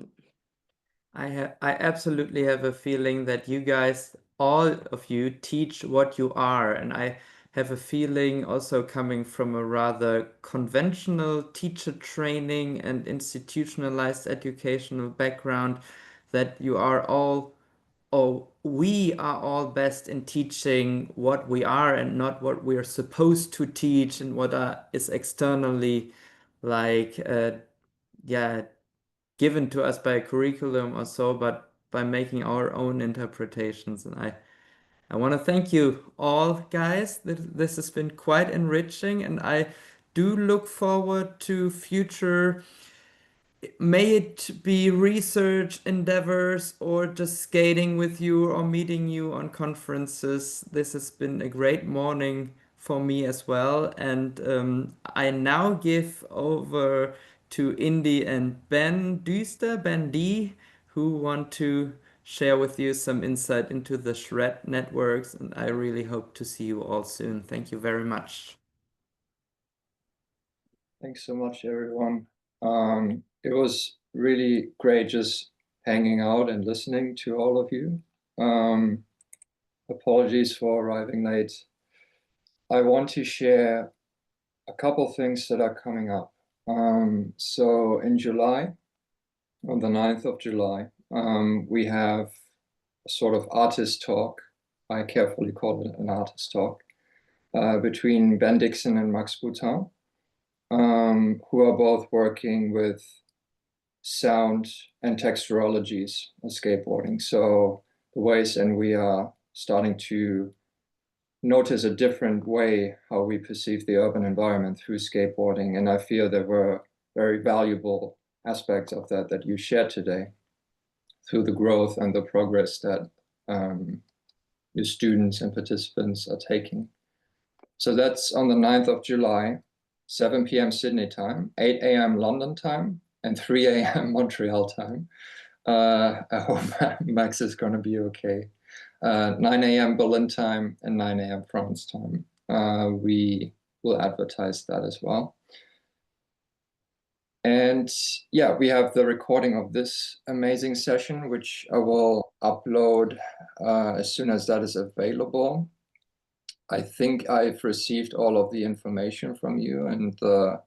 I absolutely have a feeling that you guys, all of you, teach what you are, and I have a feeling also coming from a rather conventional teacher training and institutionalized educational background that you are all, oh, we are all best in teaching what we are and not what we are supposed to teach and what is externally like, yeah, given to us by a curriculum or so, but by making our own interpretations. And I want to thank you all, guys. This has been quite enriching, and I do look forward to future, may it be research endeavors or just skating with you or meeting you on conferences. This has been a great morning for me as well. And I now give over to Indy and Ben Düster, Ben D, who want to share with you some insight into the SHRED networks. And I really hope to see you all soon. Thank you very much. Thanks so much, everyone. It was really great just hanging out and listening to all of you. Apologies for arriving late. I want to share a couple things that are coming up. So in July, on the 9th of July, we have a sort of artist talk. I carefully call it an artist talk between Ben Dixon and Max Boutin, who are both working with sound and texturologies of skateboarding. So the ways, and we are starting to notice a different way how we perceive the urban environment through skateboarding. And I feel there were very valuable aspects of that you shared today through the growth and the progress that your students and participants are taking. So that's on the 9th of July. 7 p.m. Sydney time, 8 a.m. London time, and 3 a.m. Montreal time. I hope Max is going to be okay. 9 a.m. Berlin time and 9 a.m. France time. We will advertise that as well. And yeah, we have the recording of this amazing session, which I will upload as soon as that is available. I think I've received all of the information from you, and the